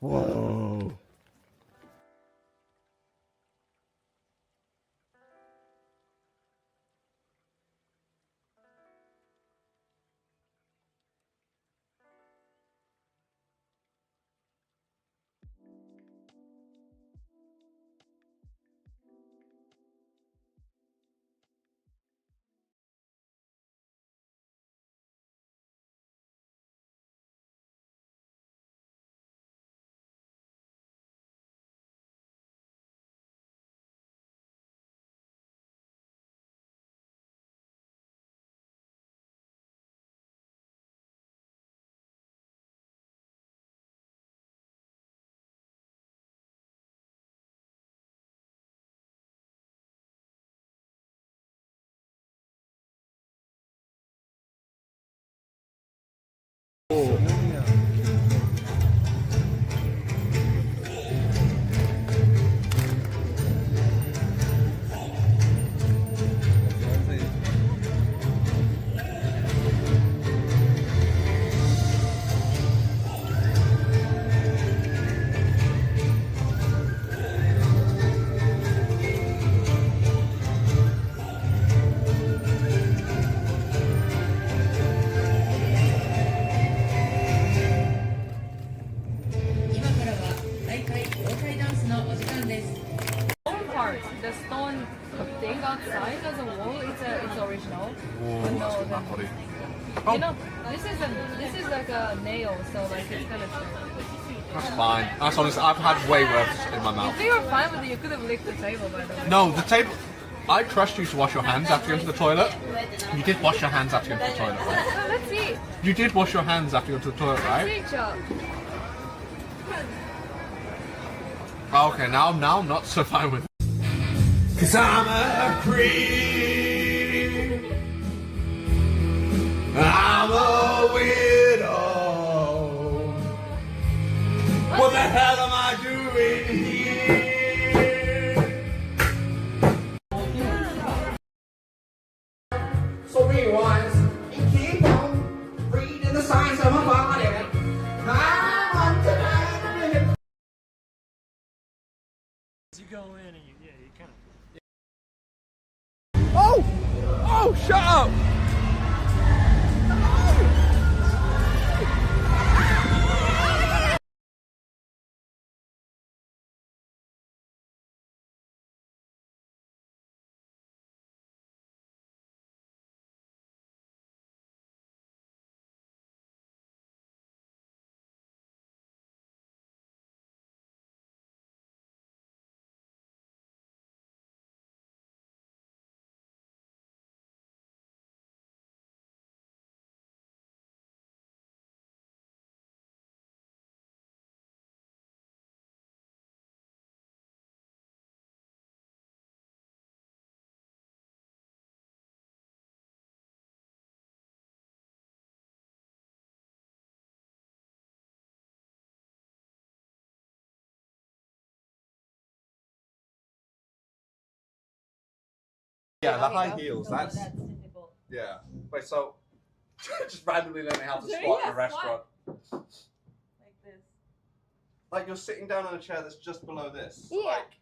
Whoa. The stone thing outside as a wall, it's original. Whoa, But that's no, got that body. you know, this is like a nail, so like it's kind of. That's fine. That's honest. I've had way worse in my mouth. If you were fine with it, you could have licked the table, by the way. No, the table. I trust you to wash your hands after you go to the toilet. You did wash your hands after you went to the toilet, right? So let's see. You did wash your hands after you went to the toilet, right? See, Chuck. Oh, okay, now I'm not so fine with it. 'Cause I'm a creep. I'm a widow. What the hell am I doing here? So rewind and keep on reading the signs of my body. I want to die. You go in and you kind of. Oh! Oh, shut up! Yeah, the high heels, that's difficult. yeah. Wait, so just randomly learning how to squat in a restaurant. Like this. Like you're sitting down on a chair that's just below this. Yeah. Like,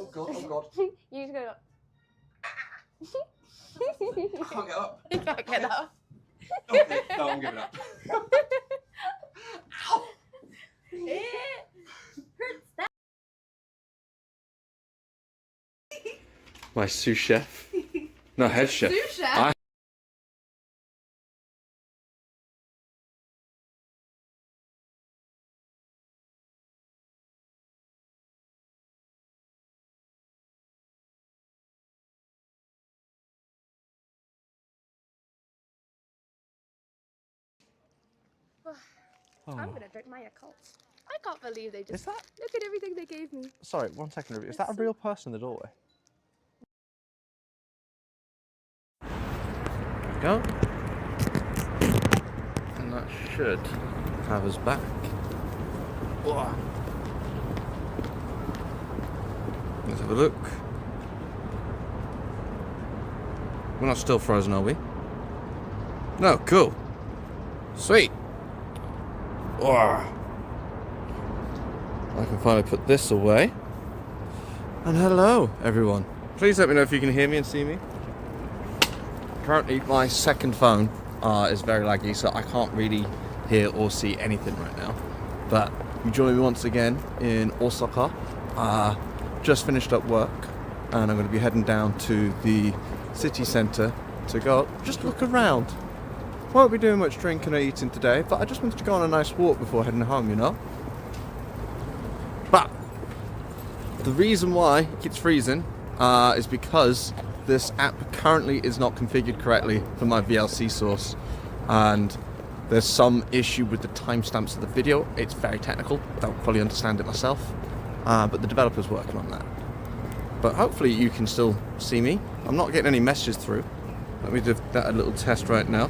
oh god, oh god. You just go. I can't get up. You can't get up. Okay, no, I'm giving up. Ow! It hurts that. My sous chef. No, head chef. Sous chef? I I'm gonna drink my Yakult. I can't believe they just. Is that? Look at everything they gave me. Sorry, 1 second. Is that a real person in the doorway? There we go. And that should have us back. Whoa. Let's have a look. We're not still frozen, are we? No, cool. Sweet. I can finally put this away. And hello, everyone. Please let me know if you can hear me and see me. Currently, my second phone is very laggy, so I can't really hear or see anything right now. But you join me once again in Osaka. Just finished up work, and I'm going to be heading down to the city centre to go just look around. Won't be doing much drinking or eating today, but I just wanted to go on a nice walk before heading home, you know. But the reason why it keeps freezing is because this app currently is not configured correctly for my VLC source, and there's some issue with the timestamps of the video. It's very technical, don't fully understand it myself, but the developer's working on that. But hopefully you can still see me. I'm not getting any messages through. Let me do that a little test right now.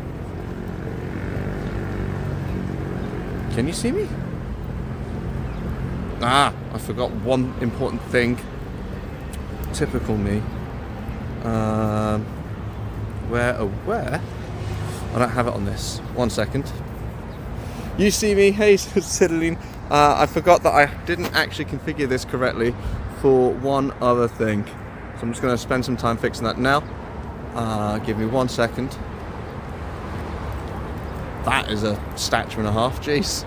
Can you see me? I forgot one important thing. Typical me. Where? I don't have it on this. 1 second. You see me? Hey, Sideline. I forgot that I didn't actually configure this correctly for one other thing. So I'm just going to spend some time fixing that now. Give me 1 second. That is a statue and a half, jeez.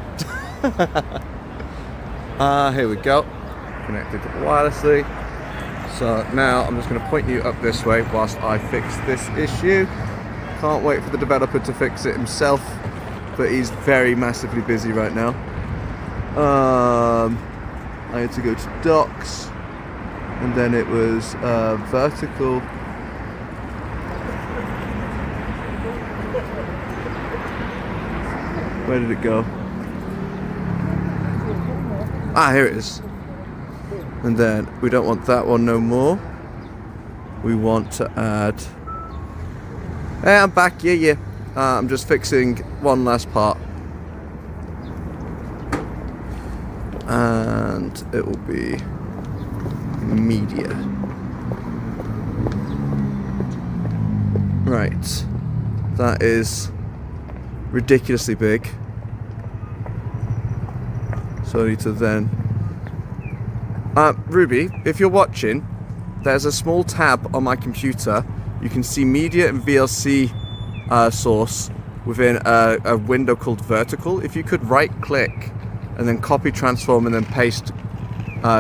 Here we go. Connected wirelessly. So now I'm just going to point you up this way whilst I fix this issue. Can't wait for the developer to fix it himself, but he's very massively busy right now. I had to go to docs, and then it was vertical. Where did it go? Here it is. And then we don't want that one no more. We want to add... Hey, I'm back, yeah. I'm just fixing one last part. And it will be media. Right. That is ridiculously big. So I need to then... Ruby, if you're watching, there's a small tab on my computer. You can see media and VLC source within a window called vertical. If you could right click and then copy transform and then paste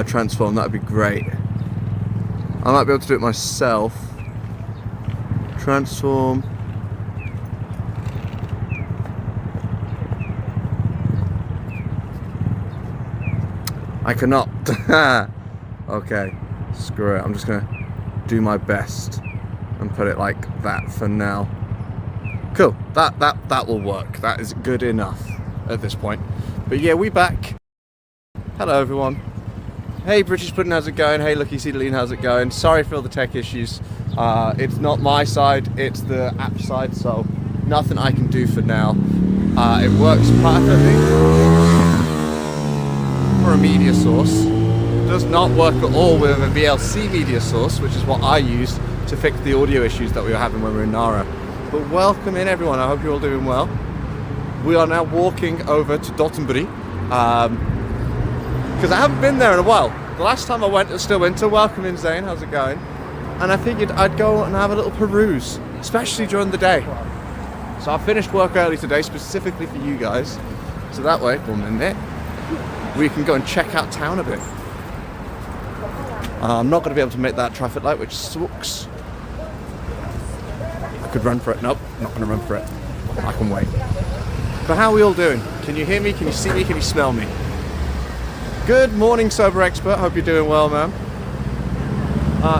transform, that would be great. I might be able to do it myself. Transform. I cannot. Okay, screw it. I'm just gonna do my best and put it like that for now. Cool. That will work. That is good enough at this point. But yeah, we back. Hello everyone. Hey British Pudding, how's it going? Hey Lucky Cedarline, how's it going? Sorry for all the tech issues. It's not my side, it's the app side, so nothing I can do for now. It works perfectly for a media source. It does not work at all with a VLC media source, which is what I used to fix the audio issues that we were having when we were in Nara. But welcome in everyone, I hope you're all doing well. We are now walking over to Dotonburi, because I haven't been there in a while. The last time I went it was still winter. Welcome in Zane, how's it going? And I figured I'd go and have a little peruse, especially during the day. So I finished work early today specifically for you guys, so that way, 1 minute, we can go and check out town a bit. I'm not going to be able to make that traffic light, which sucks. I could run for it. Nope, I'm not going to run for it. I can wait. But how are we all doing? Can you hear me? Can you see me? Can you smell me? Good morning, Sober Expert. Hope you're doing well, man.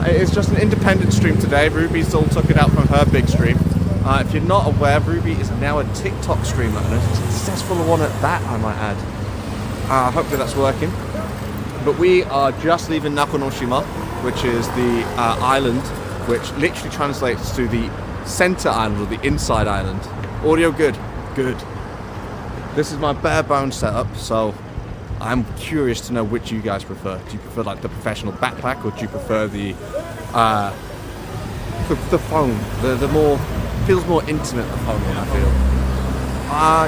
It is just an independent stream today. Ruby's all took it out from her big stream. If you're not aware, Ruby is now a TikTok streamer, and a successful one at that, I might add. Hopefully that's working. But we are just leaving Nakonoshima, which is the island, which literally translates to the center island or the inside island. Audio good? Good. This is my bare bones setup, so I'm curious to know which you guys prefer. Do you prefer like the professional backpack, or do you prefer the phone? The more, feels more intimate, the phone one, I feel.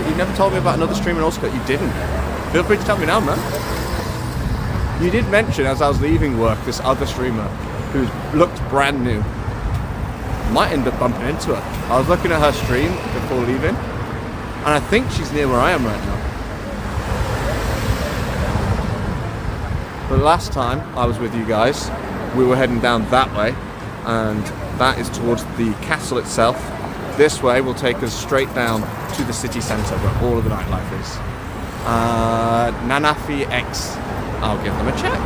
You never told me about another streamer in Osaka. You didn't. Feel free to tell me now, man. You did mention as I was leaving work this other streamer who looked brand new. Might end up bumping into her. I was looking at her stream before leaving, and I think she's near where I am right now. But last time I was with you guys, we were heading down that way, and that is towards the castle itself. This way will take us straight down to the city centre where all of the nightlife is. Nanafi X. I'll give them a check.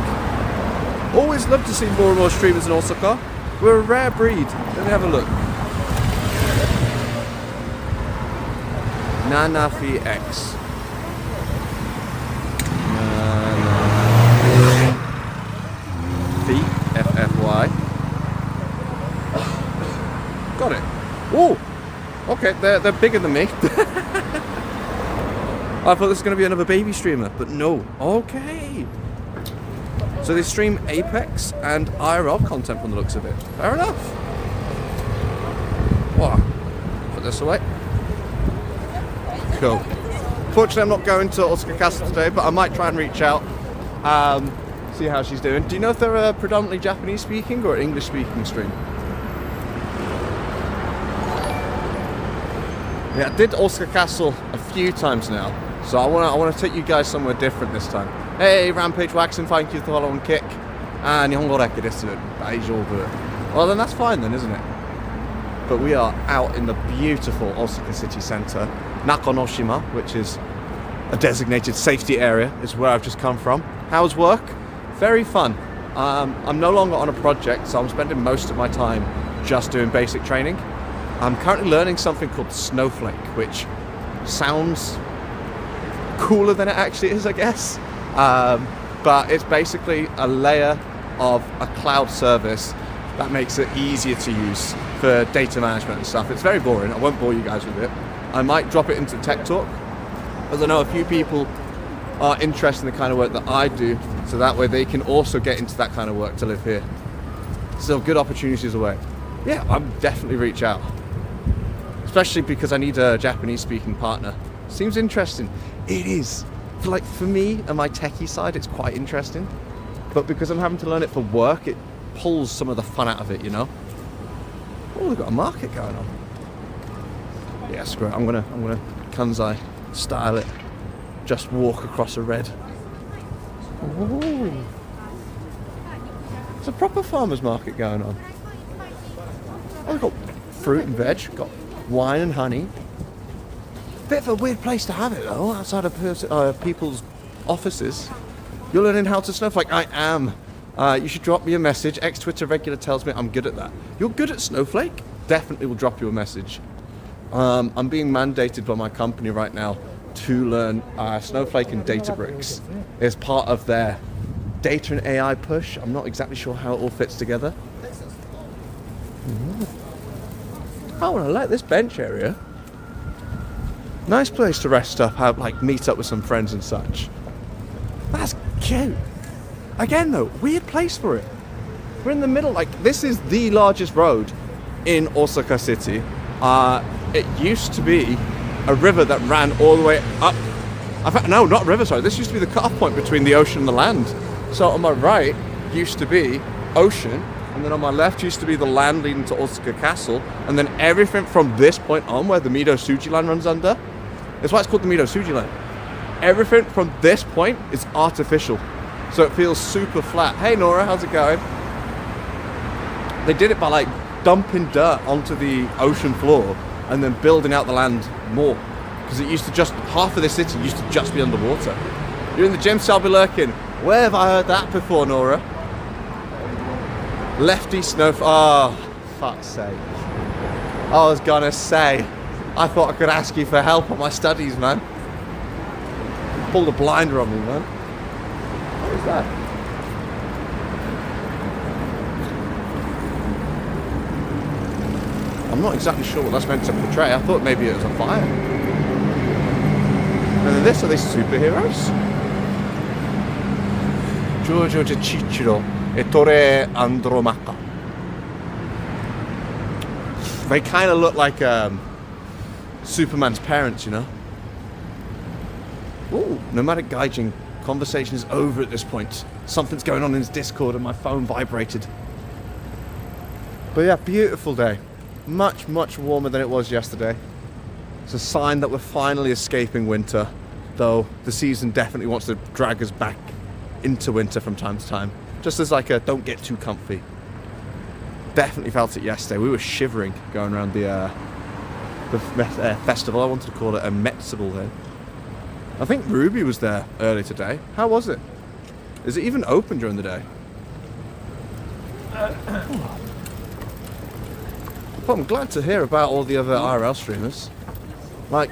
Always love to see more and more streamers in Osaka. We're a rare breed. Let me have a look. Nanafi X. FFY. Got it. Oh, okay. They're bigger than me. I thought this was going to be another baby streamer, but no. Okay. So they stream Apex and IRL content from the looks of it. Fair enough. Wow. Put this away. Cool. Fortunately, I'm not going to Osaka Castle today, but I might try and reach out, see how she's doing. Do you know if they're a predominantly Japanese speaking or English speaking stream? Yeah, I did Osaka Castle a few times now, so I want to take you guys somewhere different this time. Hey, Rampage Waxen, thank you for the follow and kick. Nihongo deku desu. Daijoubu. Well, then that's fine then, isn't it? But we are out in the beautiful Osaka city centre. Nakanoshima, which is a designated safety area, is where I've just come from. How's work? Very fun. I'm no longer on a project, so I'm spending most of my time just doing basic training. I'm currently learning something called Snowflake, which sounds cooler than it actually is, I guess. But it's basically a layer of a cloud service that makes it easier to use for data management and stuff. It's very boring. I won't bore you guys with it. I might drop it into Tech Talk, as I know a few people are interested in the kind of work that I do, so that way they can also get into that kind of work to live here. So good opportunities away. Yeah, I'll definitely reach out. Especially because I need a Japanese speaking partner. Seems interesting. It is. For me and my techie side, it's quite interesting. But because I'm having to learn it for work, it pulls some of the fun out of it, you know? Oh, we've got a market going on. Yeah, screw it. I'm gonna Kanzai style it. Just walk across a red. Ooh. It's a proper farmer's market going on. Oh, we've got fruit and veg, we've got wine and honey. Bit of a weird place to have it though, outside of people's offices. You're learning how to Snowflake. I am. You should drop me a message. X-Twitter regular tells me I'm good at that. You're good at Snowflake? Definitely will drop you a message. I'm being mandated by my company right now to learn Snowflake and Databricks as part of their data and AI push. I'm not exactly sure how it all fits together. Oh, and I like this bench area. Nice place to rest up, meet up with some friends and such. That's cute. Again though, weird place for it. We're in the middle, this is the largest road in Osaka City. It used to be a river that ran all the way up. No, not a river, sorry. This used to be the cutoff point between the ocean and the land. So on my right used to be ocean, and then on my left used to be the land leading to Osaka Castle, and then everything from this point on, where the Mido Suji line runs under, that's why it's called the Mido Suji line. Everything from this point is artificial, so it feels super flat. Hey Nora, how's it going? They did it by dumping dirt onto the ocean floor and then building out the land more, because it used to just, half of the city used to just be underwater. You're in the gym, so I'll be lurking. Where have I heard that before, Nora? Lefty snow. Oh, fuck's sake. I was gonna say, I thought I could ask you for help on my studies, man. You pulled a blinder on me, man. What is that? I'm not exactly sure what that's meant to portray. I thought maybe it was a fire. And then this, are these superheroes? Giorgio Cicciro Ettore Andromaca. They kind of look like Superman's parents, you know? Ooh, nomadic gaijin. Conversation is over at this point. Something's going on in his Discord and my phone vibrated. But yeah, beautiful day. Much, much warmer than it was yesterday. It's a sign that we're finally escaping winter, though the season definitely wants to drag us back into winter from time to time. Just as like a don't get too comfy. Definitely felt it yesterday. We were shivering going around the festival. I wanted to call it a Metzival then. I think Ruby was there earlier today. How was it? Is it even open during the day? Well, I'm glad to hear about all the other IRL streamers. Like,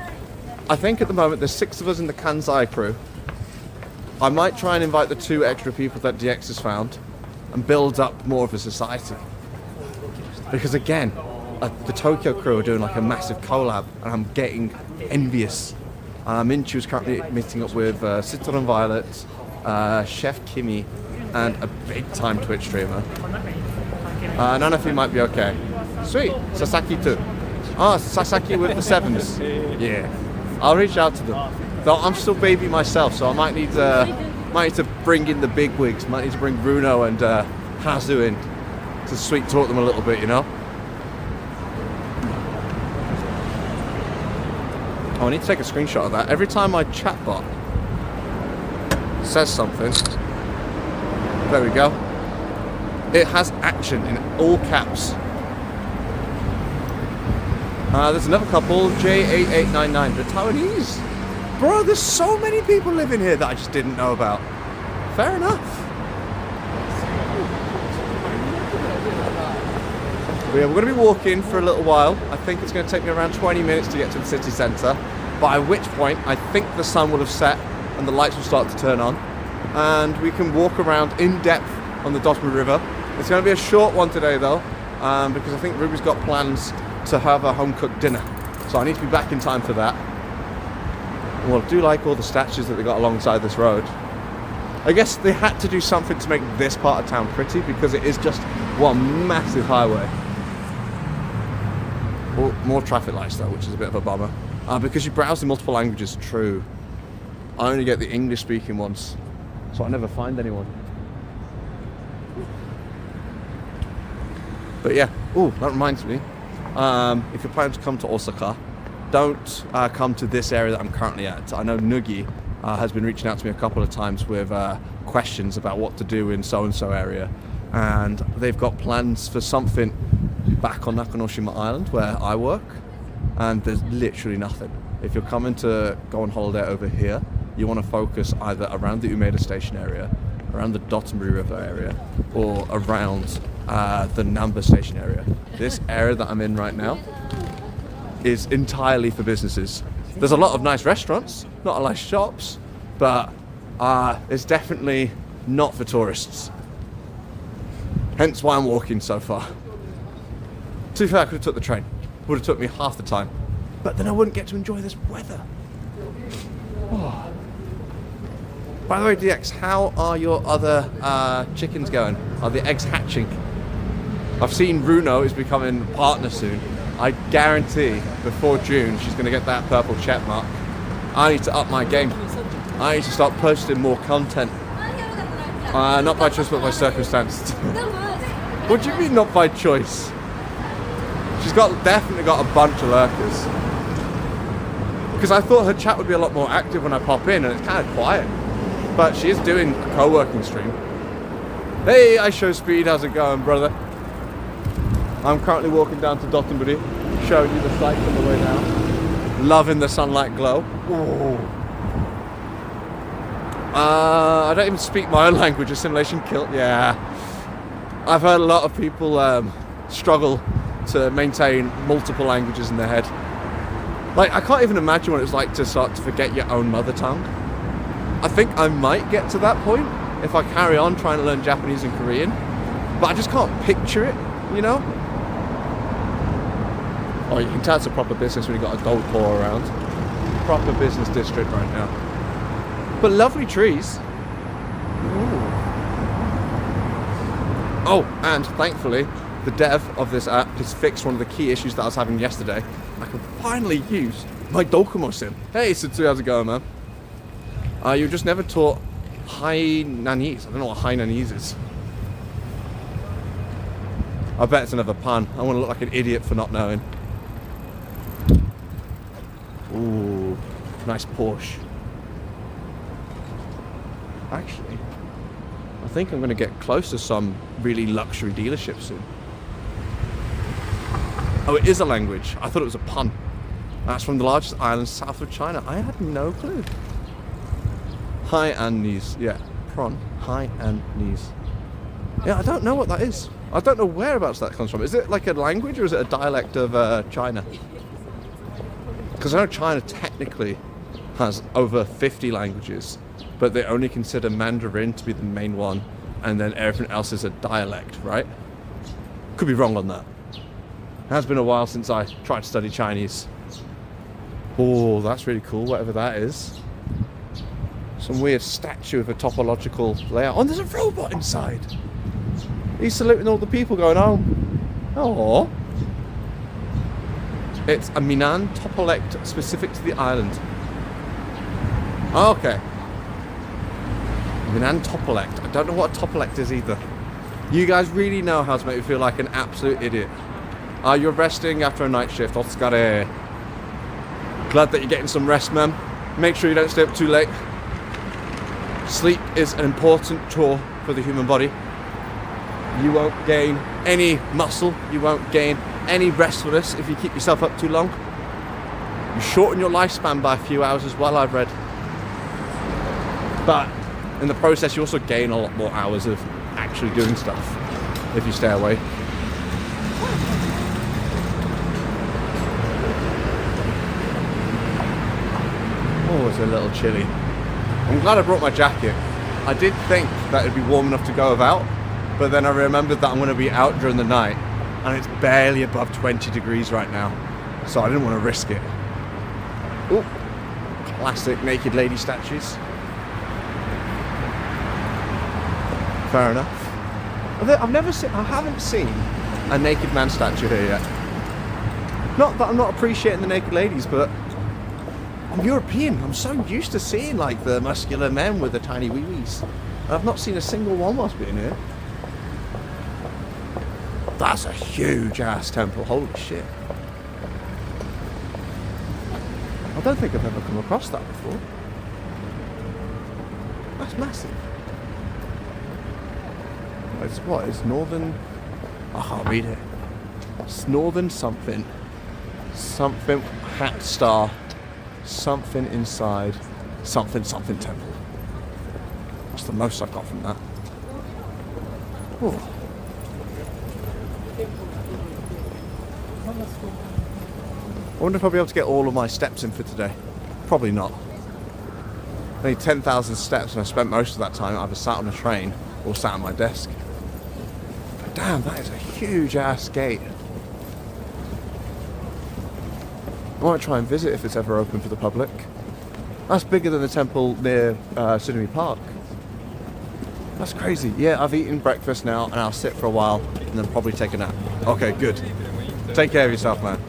I think at the moment there's 6 of us in the Kansai crew. I might try and invite the 2 extra people that DX has found and build up more of a society. Because again, the Tokyo crew are doing like a massive collab and I'm getting envious. Minchu is currently meeting up with Citron Violet, Chef Kimmy, and a big time Twitch streamer. None of you might be okay. Sweet, Sasaki too. Ah, Sasaki with the 7s. Yeah, I'll reach out to them. Though I'm still baby myself, so I might need to bring in the big wigs. Might need to bring Bruno and Hazu in to sweet talk them a little bit, you know. Oh, I need to take a screenshot of that. Every time my chatbot says something, there we go. It has action in all caps. There's another couple, J8899, the Taiwanese. Bro, there's so many people living here that I just didn't know about. Fair enough. But yeah, we're going to be walking for a little while. I think it's going to take me around 20 minutes to get to the city centre. By which point, I think the sun will have set and the lights will start to turn on. And we can walk around in depth on the Dotonburi River. It's going to be a short one today though, because I think Ruby's got plans to have a home-cooked dinner. So I need to be back in time for that. Well, I do like all the statues that they got alongside this road. I guess they had to do something to make this part of town pretty because it is just one massive highway. Well, more traffic lights though, which is a bit of a bummer. Because you browse in multiple languages, true. I only get the English-speaking ones, so I never find anyone. But yeah, ooh, that reminds me. If you're planning to come to Osaka, don't come to this area that I'm currently at. I know Nugi has been reaching out to me a couple of times with questions about what to do in so-and-so area. And they've got plans for something back on Nakanoshima Island where I work. And there's literally nothing. If you're coming to go on holiday over here, you want to focus either around the Umeda Station area, around the Dotonburi River area, or around the Namba Station area. This area that I'm in right now is entirely for businesses. There's a lot of nice restaurants, not a lot of shops, but it's definitely not for tourists. Hence why I'm walking so far. To be fair, I could have took the train. Would have took me half the time, but then I wouldn't get to enjoy this weather. Oh. By the way, DX, how are your other chickens going? Are the eggs hatching? I've seen Bruno is becoming a partner soon. I guarantee before June she's going to get that purple check mark. I need to up my game. I need to start posting more content. Not by choice, but by circumstance. What do you mean, not by choice? She's definitely got a bunch of lurkers. Because I thought her chat would be a lot more active when I pop in, and it's kind of quiet. But she is doing a co-working stream. Hey, I show speed. How's it going, brother? I'm currently walking down to Dotonburi, showing you the sights on the way down. Loving the sunlight glow. Ooh. I don't even speak my own language. Assimilation killed. Yeah. I've heard a lot of people struggle to maintain multiple languages in their head. Like, I can't even imagine what it's like to start to forget your own mother tongue. I think I might get to that point if I carry on trying to learn Japanese and Korean, but I just can't picture it, you know? Oh, you can tell it's a proper business when you've got a gold core around. Proper business district right now. But lovely trees. Ooh. Oh, and thankfully, the dev of this app has fixed one of the key issues that I was having yesterday. I can finally use my Docomo sim. Hey, Sutsu, how's it going, man? You were just never taught Hainanese. I don't know what Hainanese is. I bet it's another pun. I want to look like an idiot for not knowing. Ooh, nice Porsche. Actually, I think I'm going to get close to some really luxury dealership soon. Oh, it is a language. I thought it was a pun. That's from the largest island south of China. I had no clue. Hainanese, yeah, prawn. Hainanese. Yeah, I don't know what that is. I don't know whereabouts that comes from. Is it like a language or is it a dialect of China? Because I know China technically has over 50 languages, but they only consider Mandarin to be the main one, and then everything else is a dialect, right? Could be wrong on that. It has been a while since I tried to study Chinese. Oh, that's really cool, whatever that is. Some weird statue of a topological layout. Oh, and there's a robot inside. He's saluting all the people going home. Oh. It's a Minnan topolect specific to the island. Oh, okay. Minnan topolect. I don't know what a topolect is either. You guys really know how to make me feel like an absolute idiot. You're resting after a night shift. Otsukare. Glad that you're getting some rest, man. Make sure you don't stay up too late. Sleep is an important chore for the human body. You won't gain any muscle. You won't gain any restfulness if you keep yourself up too long. You shorten your lifespan by a few hours as well, I've read. But in the process, you also gain a lot more hours of actually doing stuff if you stay awake. Oh, it's a little chilly. I'm glad I brought my jacket. I did think that it'd be warm enough to go without, but then I remembered that I'm going to be out during the night, and it's barely above 20 degrees right now, so I didn't want to risk it. Ooh, classic naked lady statues. Fair enough. I haven't seen a naked man statue here yet. Not that I'm not appreciating the naked ladies, but I'm European. I'm so used to seeing like the muscular men with the tiny wee-wees. I've not seen a single one whilst being here. That's a huge ass temple. Holy shit. I don't think I've ever come across that before. That's massive. It's what? It's northern... I can't read it. It's northern something. Something hat star. Something inside. Something temple. That's the most I've got from that. Ooh. I wonder if I'll be able to get all of my steps in for today. Probably not. I need 10,000 steps and I spent most of that time either sat on a train or sat at my desk. But damn, that is a huge ass gate. I might try and visit if it's ever open for the public. That's bigger than the temple near Tsunami Park. That's crazy. Yeah, I've eaten breakfast now and I'll sit for a while and then probably take a nap. Okay, good. Take care of yourself, man.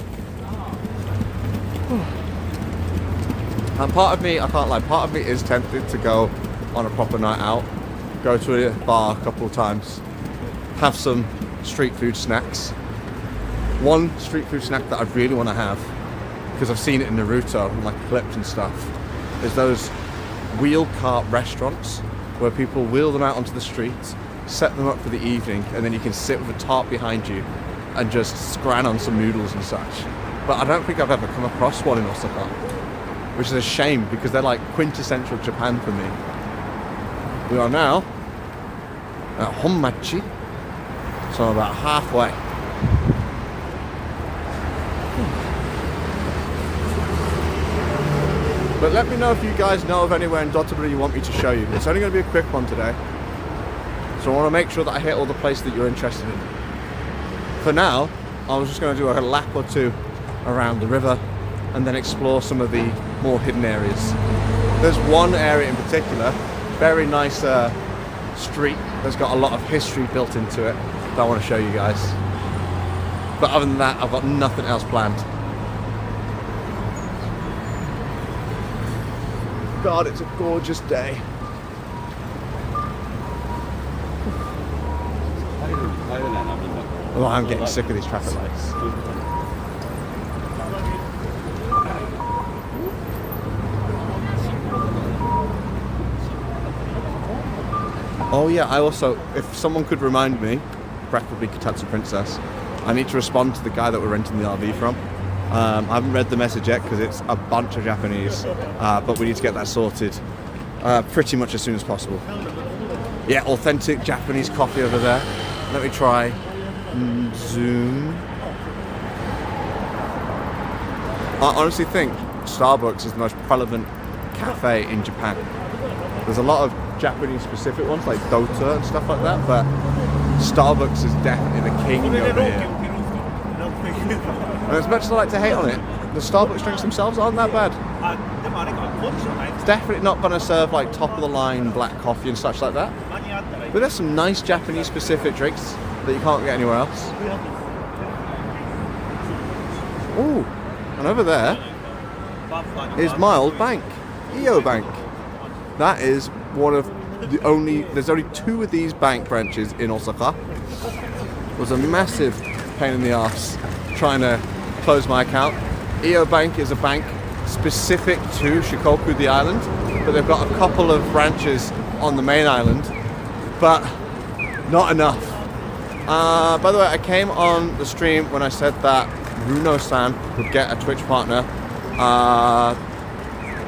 And part of me, I can't lie, part of me is tempted to go on a proper night out, go to a bar a couple of times, have some street food snacks. One street food snack that I really want to have, because I've seen it in Naruto and like clips and stuff, is those wheel cart restaurants where people wheel them out onto the street, set them up for the evening, and then you can sit with a tarp behind you and just scran on some noodles and such. But I don't think I've ever come across one in Osaka, which is a shame because they're like quintessential Japan for me. We are now at Honmachi, so I'm about halfway. But let me know if you guys know of anywhere in Dotonburi you want me to show you. It's only going to be a quick one today, so I want to make sure that I hit all the places that you're interested in. For now, I was just going to do like a lap or two around the river and then explore some of the more hidden areas. There's one area in particular, very nice street that's got a lot of history built into it that I want to show you guys. But other than that, I've got nothing else planned. God, it's a gorgeous day. Oh, I'm getting sick of these traffic lights. Oh yeah, I also, if someone could remind me, preferably Kotatsu Princess, I need to respond to the guy that we're renting the RV from. I haven't read the message yet because it's a bunch of Japanese, but we need to get that sorted pretty much as soon as possible. Yeah, authentic Japanese coffee over there. Let me try zoom. I honestly think Starbucks is the most prevalent cafe in Japan. There's a lot of Japanese specific ones like Dota and stuff like that, but Starbucks is definitely the king over here. And as much as I like to hate on it, the Starbucks drinks themselves aren't that bad. It's definitely not going to serve like top of the line black coffee and such like that. But there's some nice Japanese specific drinks that you can't get anywhere else. Ooh, and over there is my old bank, EO Bank. That is one of the only, there's only 2 of these bank branches in Osaka. It was a massive pain in the ass trying to close my account. EO Bank is a bank specific to Shikoku, the island, but they've got a couple of branches on the main island, but not enough. By the way, I came on the stream when I said that Runo-san would get a Twitch partner.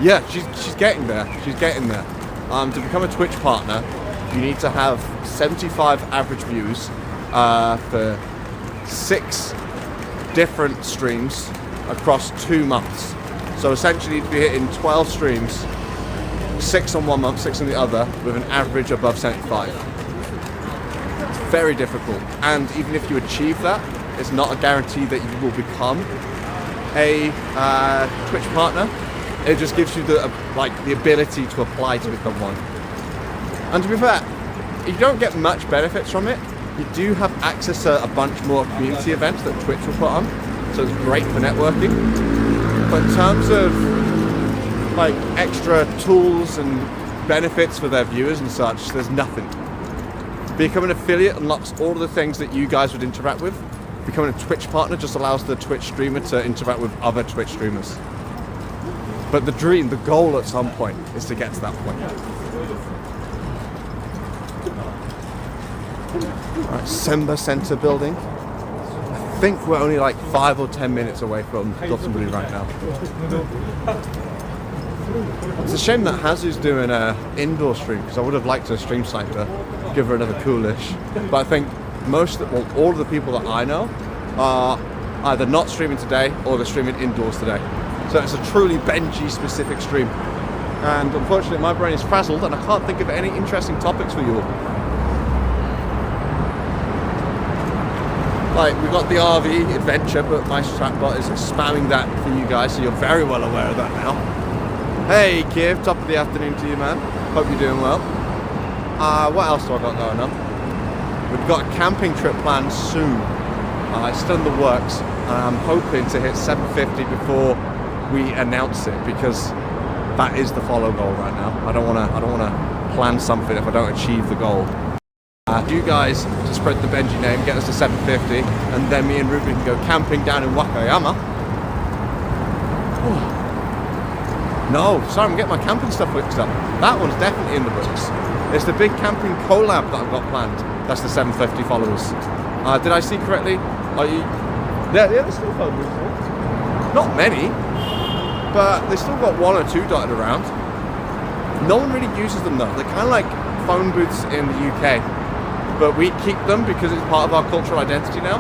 Yeah, she's getting there. She's getting there. To become a Twitch partner, you need to have 75 average views for 6 different streams across 2 months. So essentially you'd be hitting 12 streams, 6 on one month, 6 on the other, with an average above 75. It's very difficult, and even if you achieve that, it's not a guarantee that you will become a Twitch partner. It just gives you the ability to apply to become one. And to be fair, you don't get much benefits from it. You do have access to a bunch more community events that Twitch will put on, so it's great for networking. But in terms of like extra tools and benefits for their viewers and such, there's nothing. Becoming an affiliate unlocks all of the things that you guys would interact with. Becoming a Twitch partner just allows the Twitch streamer to interact with other Twitch streamers. But the dream, the goal at some point is to get to that point. Alright, Semba Center building. I think we're only like 5 or 10 minutes away from Dotonburi right now. It's a shame that Hazu's doing an indoor stream, because I would have liked to stream sniper, give her another coolish. But I think all of the people that I know are either not streaming today or they're streaming indoors today. So it's a truly Benji specific stream. And unfortunately my brain is frazzled and I can't think of any interesting topics for you all. Like, we've got the RV adventure, but my chatbot is spamming that for you guys, so you're very well aware of that now. Hey Kiv, top of the afternoon to you, man. Hope you're doing well. What else do I got going on? We've got a camping trip planned soon. It's still in the works, and I'm hoping to hit 750 before we announce it, because that is the follow goal right now. I don't want to plan something if I don't achieve the goal. You guys to spread the Benji name, get us to 750, and then me and Ruben can go camping down in Wakayama. No, sorry, I'm getting my camping stuff mixed up. That one's definitely in the books. It's the big camping collab that I've got planned. That's the 750 followers. Did I see correctly? Are you? Yeah, there's still phone booths there. Not many, but they still got 1 or 2 dotted around. No one really uses them though. They're kind of like phone booths in the UK, but we keep them because it's part of our cultural identity now.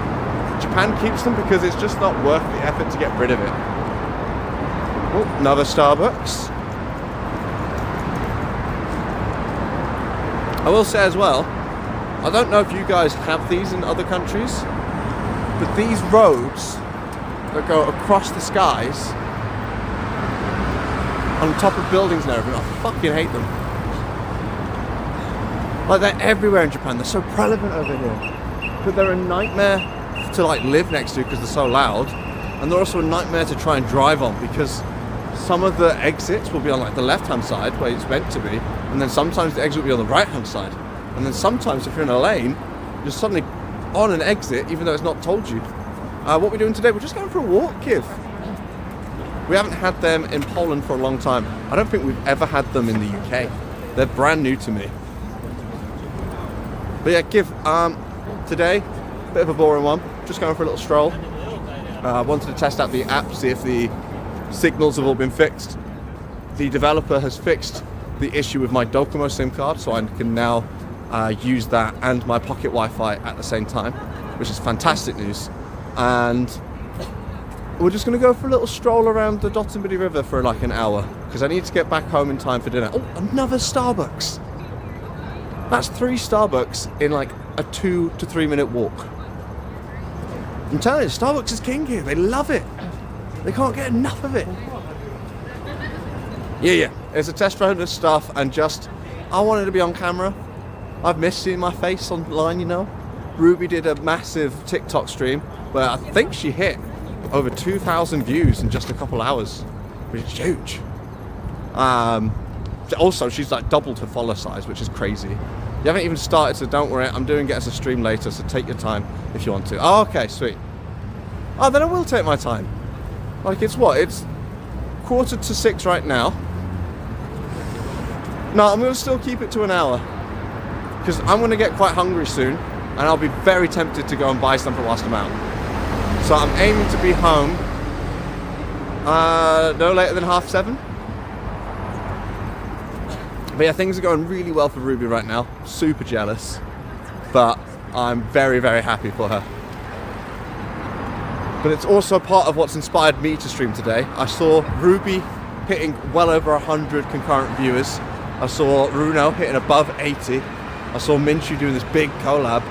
Japan keeps them because it's just not worth the effort to get rid of it. Oh, another Starbucks. I will say as well, I don't know if you guys have these in other countries, but these roads that go across the skies on top of buildings and everything, I fucking hate them. Like, they're everywhere in Japan. They're so prevalent over here, but they're a nightmare to like live next to because they're so loud, and they're also a nightmare to try and drive on because some of the exits will be on like the left-hand side where it's meant to be, and then sometimes the exit will be on the right-hand side, and then sometimes if you're in a lane, you're suddenly on an exit even though it's not told you. What we're doing today, we're just going for a walk, Kiv. We haven't had them in Poland for a long time. I don't think we've ever had them in the UK. They're brand new to me. But yeah, Kiv, today, bit of a boring one. Just going for a little stroll. Wanted to test out the app, see if the signals have all been fixed. The developer has fixed the issue with my Docomo SIM card, so I can now use that and my pocket Wi-Fi at the same time, which is fantastic news. And we're just going to go for a little stroll around the Dotonburi River for like an hour, because I need to get back home in time for dinner. Oh, another Starbucks! That's 3 Starbucks in like a 2 to 3 minute walk. I'm telling you, Starbucks is king here. They love it. They can't get enough of it. Yeah. It's a test run of stuff, and just, I wanted to be on camera. I've missed seeing my face online, you know. Ruby did a massive TikTok stream where I think she hit over 2,000 views in just a couple hours, which is huge. Also, she's like doubled her follower size, which is crazy. You haven't even started, so don't worry. I'm doing it as a stream later, so take your time if you want to. Oh, okay, sweet. Oh, then I will take my time. Like, it's what? It's 5:45 right now. No, I'm going to still keep it to an hour, because I'm going to get quite hungry soon, and I'll be very tempted to go and buy something whilst I'm out. So I'm aiming to be home no later than 7:30. But yeah, things are going really well for Ruby right now. Super jealous, but I'm very, very happy for her. But it's also part of what's inspired me to stream today. I saw Ruby hitting well over 100 concurrent viewers. I saw Runo hitting above 80. I saw Minshu doing this big collab.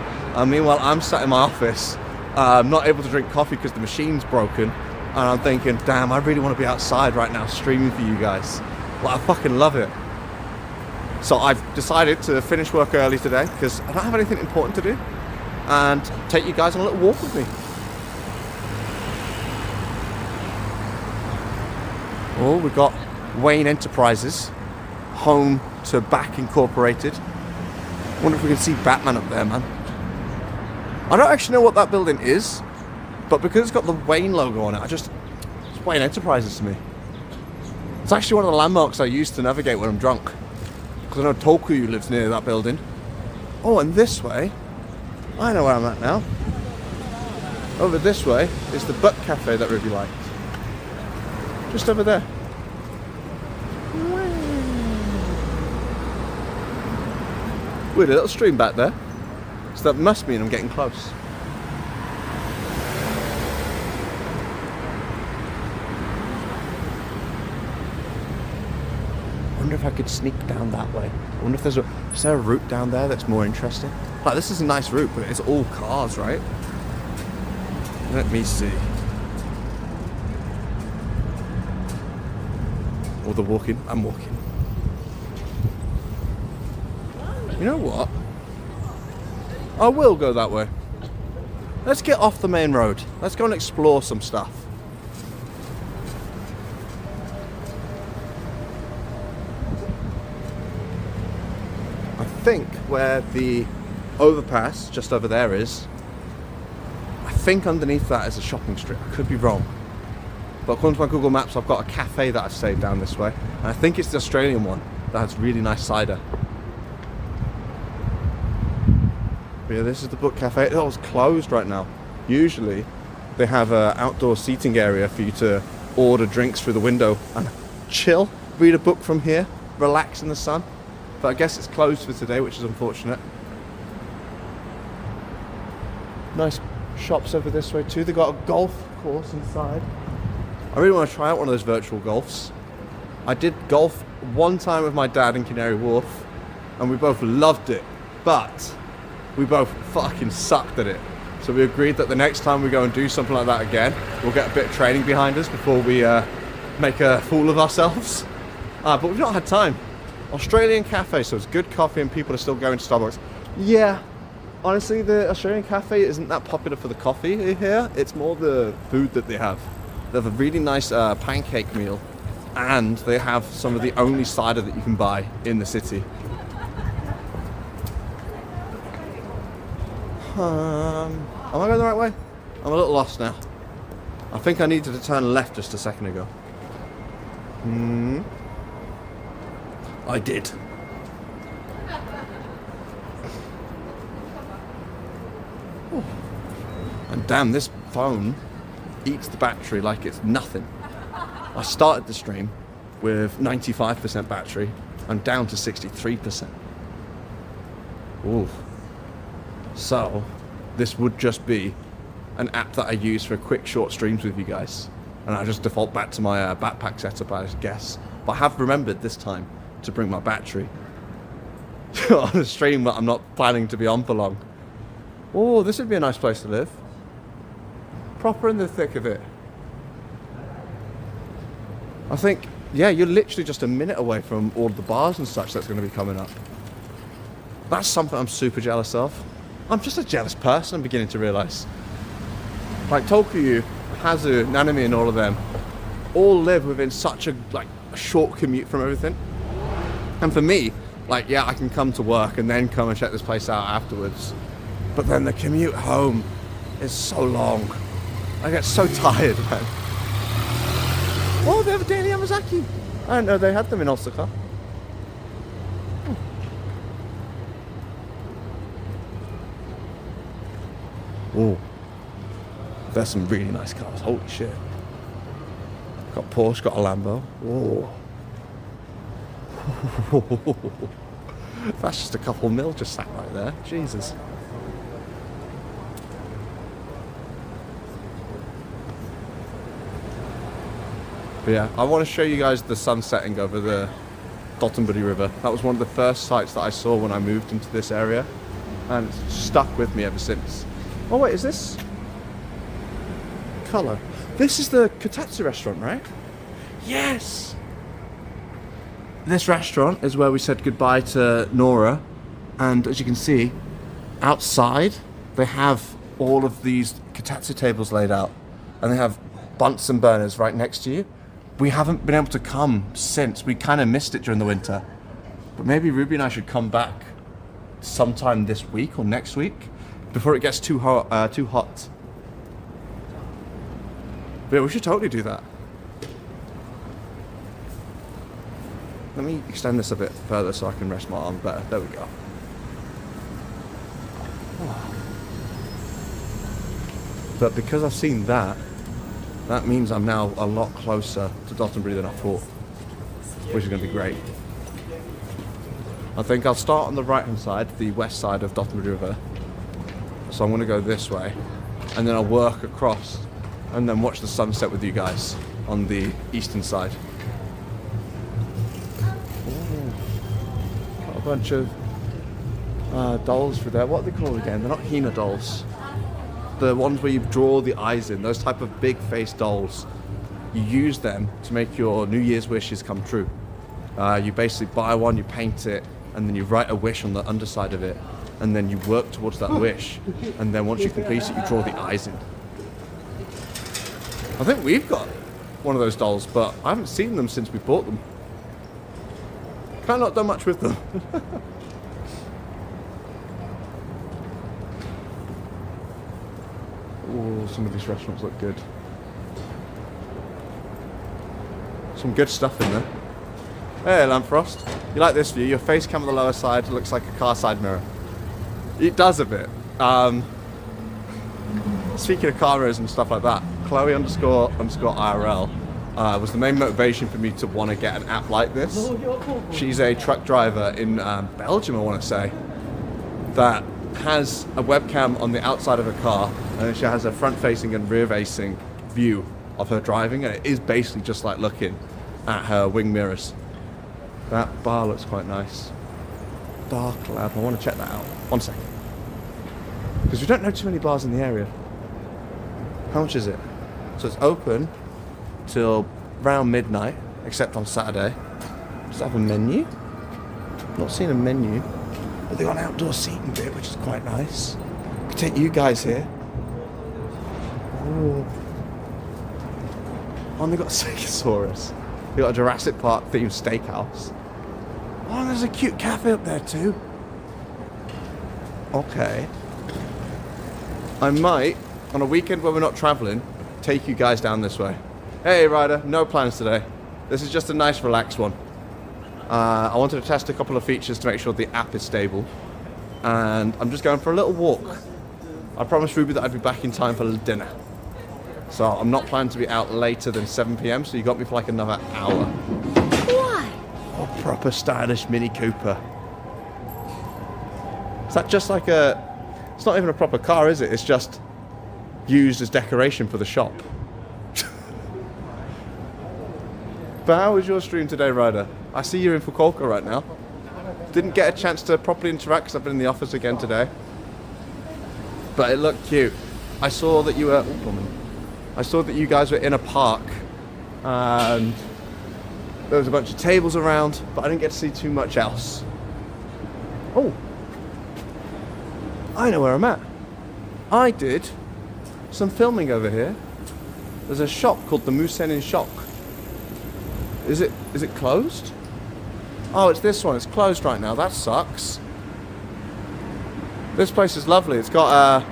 Meanwhile, I'm sat in my office, not able to drink coffee because the machine's broken. And I'm thinking, damn, I really want to be outside right now streaming for you guys. Well, I fucking love it. So I've decided to finish work early today because I don't have anything important to do, and take you guys on a little walk with me. Oh, we've got Wayne Enterprises, home to Back Incorporated. Wonder if we can see Batman up there, man. I don't actually know what that building is, but because it's got the Wayne logo on it, it's Wayne Enterprises to me. It's actually one of the landmarks I use to navigate when I'm drunk, because I know Tokuyu lives near that building. Oh, and this way, I know where I'm at now. Over this way is the Butt Cafe that Ruby liked. Just over there. Weird, a little stream back there. So that must mean I'm getting close. I wonder if I could sneak down that way. I wonder if is there a route down there that's more interesting? Like, this is a nice route, but it's all cars, right? Let me see. Or the walking. I'm walking. You know what? I will go that way. Let's get off the main road. Let's go and explore some stuff. I think where the overpass just over there is, I think underneath that is a shopping strip. I could be wrong. But according to my Google Maps, I've got a cafe that I've saved down this way. And I think it's the Australian one that has really nice cider. But yeah, this is the book cafe. It was closed right now. Usually they have an outdoor seating area for you to order drinks through the window and chill, read a book from here, relax in the sun. But I guess it's closed for today, which is unfortunate. Nice shops over this way too. They've got a golf course inside. I really want to try out one of those virtual golfs. I did golf one time with my dad in Canary Wharf, and we both loved it, but we both fucking sucked at it. So we agreed that the next time we go and do something like that again, we'll get a bit of training behind us before we make a fool of ourselves. But we've not had time. Australian cafe, so it's good coffee and people are still going to Starbucks. Yeah, honestly, the Australian cafe isn't that popular for the coffee here. It's more the food that they have. They have a really nice pancake meal and they have some of the only cider that you can buy in the city. Am I going the right way? I'm a little lost now. I think I needed to turn left just a second ago. I did. Ooh. And damn, this phone eats the battery like it's nothing. I started the stream with 95% battery. I'm down to 63%. Ooh. So, this would just be an app that I use for quick short streams with you guys. And I just default back to my backpack setup, I guess. But I have remembered this time to bring my battery on a stream that I'm not planning to be on for long. Oh, this would be a nice place to live. Proper in the thick of it. I think, yeah, you're literally just a minute away from all the bars and such that's going to be coming up. That's something I'm super jealous of. I'm just a jealous person, I'm beginning to realise. Like Tokuyu, Hazu, Nanami and all of them all live within such a short commute from everything. And for me, like, yeah, I can come to work and then come and check this place out afterwards. But then the commute home is so long. I get so tired, man. Oh, they have a daily Yamazaki. I didn't know they had them in Osaka. Oh, there's some really nice cars. Holy shit. Got Porsche, got a Lambo. Whoa. That's just a couple mil just sat right there. Jesus. But yeah, I want to show you guys the sun setting over the Dotonburi River. That was one of the first sights that I saw when I moved into this area. And it's stuck with me ever since. Oh wait, is this colour? This is the Kotetsu restaurant, right? Yes! This restaurant is where we said goodbye to Nora. And as you can see, outside they have all of these Kotetsu tables laid out. And they have Bunsen burners right next to you. We haven't been able to come since. We kind of missed it during the winter. But maybe Ruby and I should come back sometime this week or next week before it gets too hot. But yeah, we should totally do that. Let me extend this a bit further so I can rest my arm better. There we go. But because I've seen that, that means I'm now a lot closer to Dotonburi than I thought, which is going to be great. I think I'll start on the right hand side, the west side of Dotonburi River. So I'm going to go this way, and then I'll work across, and then watch the sunset with you guys on the eastern side. Ooh. Got a bunch of dolls for there. What are they called again? They're not Hina dolls. The ones where you draw the eyes in, those type of big face dolls. You use them to make your New Year's wishes come true. You basically buy one, you paint it, and then you write a wish on the underside of it, and then you work towards that wish, and then once you complete it, you draw the eyes in. I think we've got one of those dolls, but I haven't seen them since we bought them. Kind of not done much with them. Oh, some of these restaurants look good. Some good stuff in there. Hey, Lampfrost. You like this view? Your face cam on the lower side looks like a car side mirror. It does a bit. Speaking of car mirrors and stuff like that, Chloe _IRL was the main motivation for me to want to get an app like this. She's a truck driver in Belgium, I want to say, that has a webcam on the outside of her car, and she has a front-facing and rear-facing view of her driving, and it is basically just like looking at her wing mirrors. That bar looks quite nice. Dark Lab, I want to check that out. 1 second. Because we don't know too many bars in the area. How much is it? So it's open till around midnight, except on Saturday. Does it have a menu? Not seen a menu. But they got an outdoor seating bit, which is quite nice. Could take you guys here. Ooh. Oh, and they got a Stegosaurus. We got a Jurassic Park themed steakhouse. Oh, and there's a cute cafe up there too. Okay. I might, on a weekend where we're not traveling, take you guys down this way. Hey Ryder, no plans today. This is just a nice relaxed one. I wanted to test a couple of features to make sure the app is stable. And I'm just going for a little walk. I promised Ruby that I'd be back in time for dinner. So I'm not planning to be out later than 7 PM, so you got me for like another hour. Why? A proper stylish Mini Cooper. Is that just like a... It's not even a proper car, is it? It's just used as decoration for the shop. But how was your stream today, Ryder? I see you're in Fukuoka right now. Didn't get a chance to properly interact because I've been in the office again today. But it looked cute. I saw that you were... Oh, woman. I saw that you guys were in a park. And there was a bunch of tables around, but I didn't get to see too much else. Oh. I know where I'm at. I did some filming over here. There's a shop called the Musenin Shop. Is it closed? Oh, it's this one. It's closed right now. That sucks. This place is lovely. It's got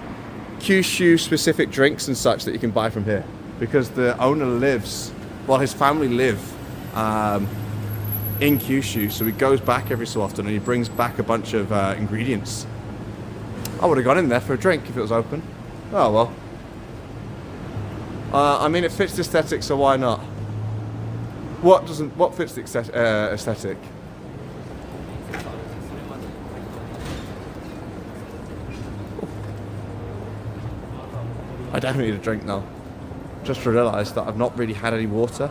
Kyushu specific drinks and such that you can buy from here because the owner lives, well, his family live in Kyushu, so he goes back every so often and he brings back a bunch of ingredients. I would have gone in there for a drink if it was open. Oh well. I mean, it fits the aesthetic, so why not? What fits the aesthetic? I definitely need a drink now. Just realised that I've not really had any water.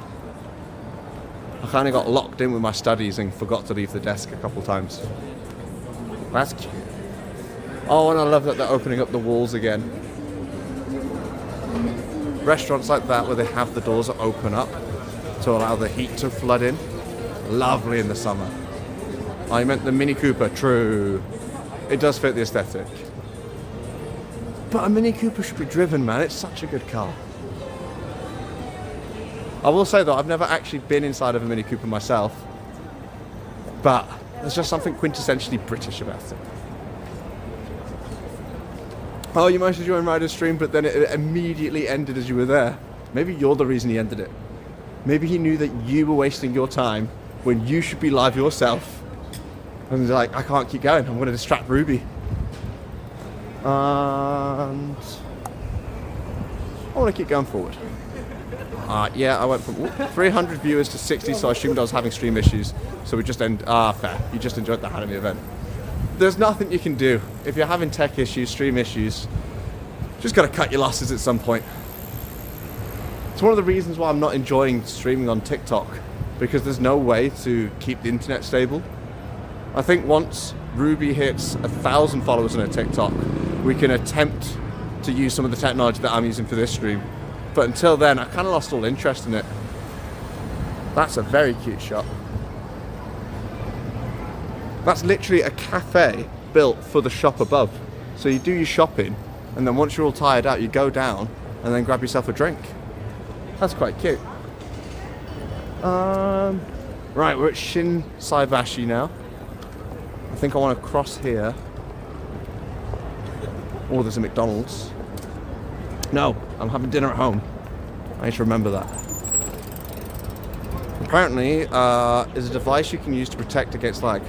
I kind of got locked in with my studies and forgot to leave the desk a couple times. That's cute. Oh, and I love that they're opening up the walls again. Restaurants like that where they have the doors that open up to allow the heat to flood in. Lovely in the summer. I meant the Mini Cooper, true. It does fit the aesthetic. But a Mini Cooper should be driven, man. It's such a good car. I will say though, I've never actually been inside of a Mini Cooper myself. But there's just something quintessentially British about it. Oh, you managed to join Ryder's stream, but then it immediately ended as you were there. Maybe you're the reason he ended it. Maybe he knew that you were wasting your time when you should be live yourself. And he's like, I can't keep going. I'm going to distract Ruby. And I want to keep going forward. Yeah, I went from 300 viewers to 60, so I assumed I was having stream issues. So we just fair. You just enjoyed the anime event. There's nothing you can do. If you're having tech issues, stream issues, just got to cut your losses at some point. It's one of the reasons why I'm not enjoying streaming on TikTok, because there's no way to keep the internet stable. I think once Ruby hits 1,000 followers on her TikTok, we can attempt to use some of the technology that I'm using for this stream. But until then, I kind of lost all interest in it. That's a very cute shop. That's literally a cafe built for the shop above. So you do your shopping, and then once you're all tired out, you go down and then grab yourself a drink. That's quite cute. Right, we're at Shin Saibashi now. I think I want to cross here. Oh, there's a McDonald's. No, I'm having dinner at home. I need to remember that. Apparently, is a device you can use to protect against like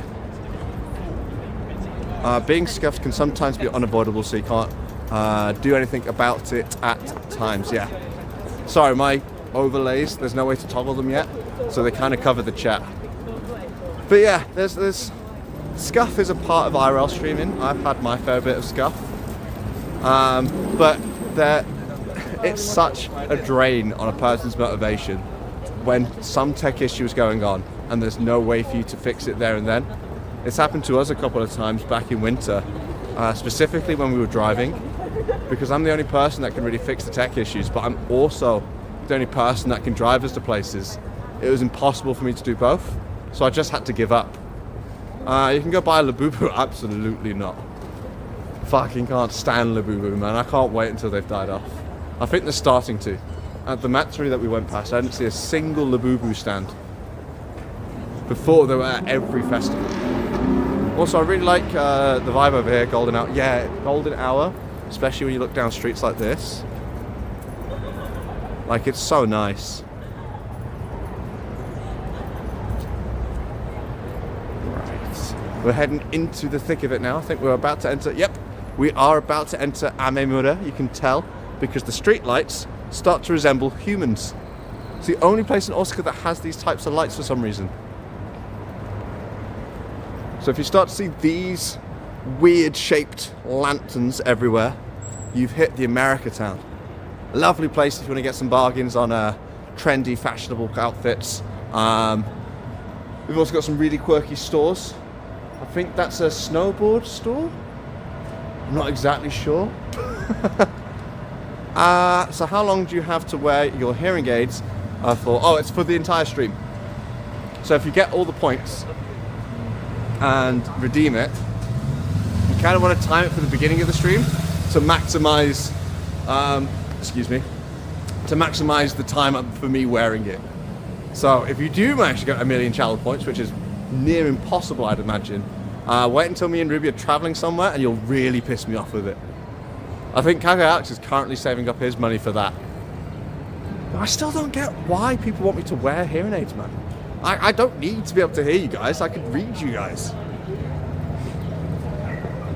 being scuffed can sometimes be unavoidable, so you can't do anything about it at times. Yeah. Sorry, my overlays, there's no way to toggle them yet, so they kind of cover the chat. But yeah, there's scuff is a part of IRL streaming. I've had my fair bit of scuff. But it's such a drain on a person's motivation when some tech issue is going on and there's no way for you to fix it there and then. It's happened to us a couple of times back in winter, specifically when we were driving, because I'm the only person that can really fix the tech issues, but I'm also the only person that can drive us to places. It was impossible for me to do both, so I just had to give up. You can go buy Labubu, absolutely not. Fucking can't stand Labubu, man. I can't wait until they've died off. I think they're starting to. At the Matsuri that we went past, I didn't see a single Labubu stand. before they were at every festival. Also, I really like the vibe over here, golden hour. Yeah, golden hour, especially when you look down streets like this. Like, it's so nice. Right. We're heading into the thick of it now. I think we're about to enter. Yep, we are about to enter Amemura. You can tell because the street lights start to resemble humans. It's the only place in Osaka that has these types of lights for some reason. So if you start to see these weird shaped lanterns everywhere, you've hit the America town. A lovely place if you want to get some bargains on trendy, fashionable outfits. We've also got some really quirky stores. I think that's a snowboard store. I'm not exactly sure. So how long do you have to wear your hearing aids for? Oh, it's for the entire stream. So if you get all the points and redeem it, you kind of want to time it for the beginning of the stream to maximize, to maximize the time up for me wearing it. So if you do manage to get 1,000,000 channel points, which is near impossible, I'd imagine, wait until me and Ruby are traveling somewhere and you'll really piss me off with it. I think Kage Alex is currently saving up his money for that. But I still don't get why people want me to wear hearing aids, man. I don't need to be able to hear you guys. I could read you guys.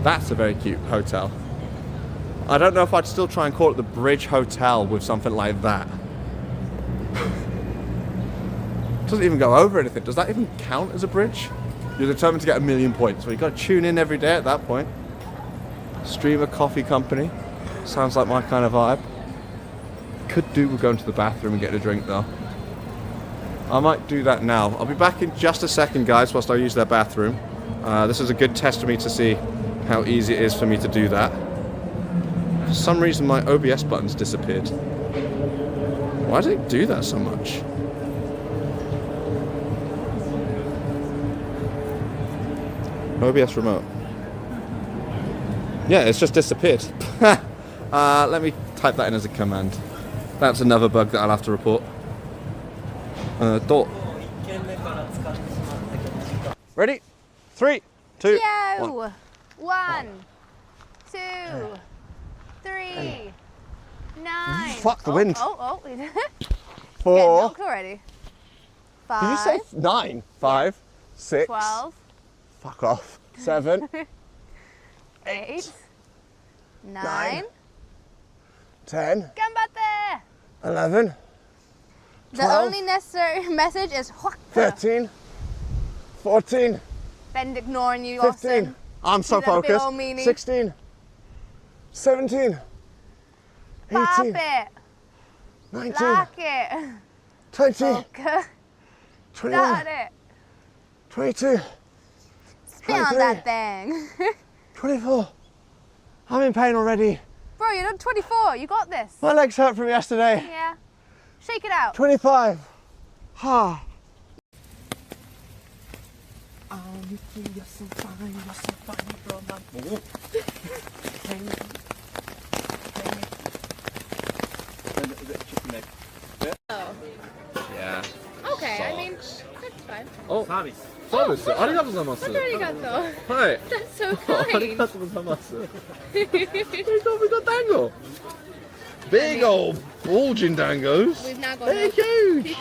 That's a very cute hotel. I don't know if I'd still try and call it the Bridge Hotel with something like that. Doesn't even go over anything. Does that even count as a bridge? You're determined to get 1,000,000 points. Well, you've got to tune in every day at that point. Streamer Coffee Company. Sounds like my kind of vibe. Could do with going to the bathroom and getting a drink though. I might do that now. I'll be back in just a second, guys, whilst I use their bathroom. This is a good test for me to see how easy it is for me to do that. For some reason, my OBS button's disappeared. Why did it do that so much? OBS remote. Yeah, it's just disappeared. Let me type that in as a command. That's another bug that I'll have to report. Ready? 3, 2, 1. 1, 2, 3, 9. Fuck the wind. Oh. 4. Knocked already. 5. Did you say 9? 5, 6. 12. Fuck off. 7. 8. 9. 10. Ganbatte! 11. The 12. only necessary message is 13. 14. Ben ignoring you, 15. Austin. I'm so He's a big focused. old meanie. 16. 17. 18. Pop it. 19. Like it. 20. Okay. 21. Start it. 22. Spit on that thing. 24. I'm in pain already. Bro, you're not 24. You got this. My legs hurt from yesterday. Yeah. Shake it out. 25. Ha. Yeah. Okay, I mean, that's fine. Oh, service. Arigatou gozaimasu. Arigato. Hi. That's so kind. Arigatou gozaimasu. We got dango. Big old bulging dangos. We've now got They're huge.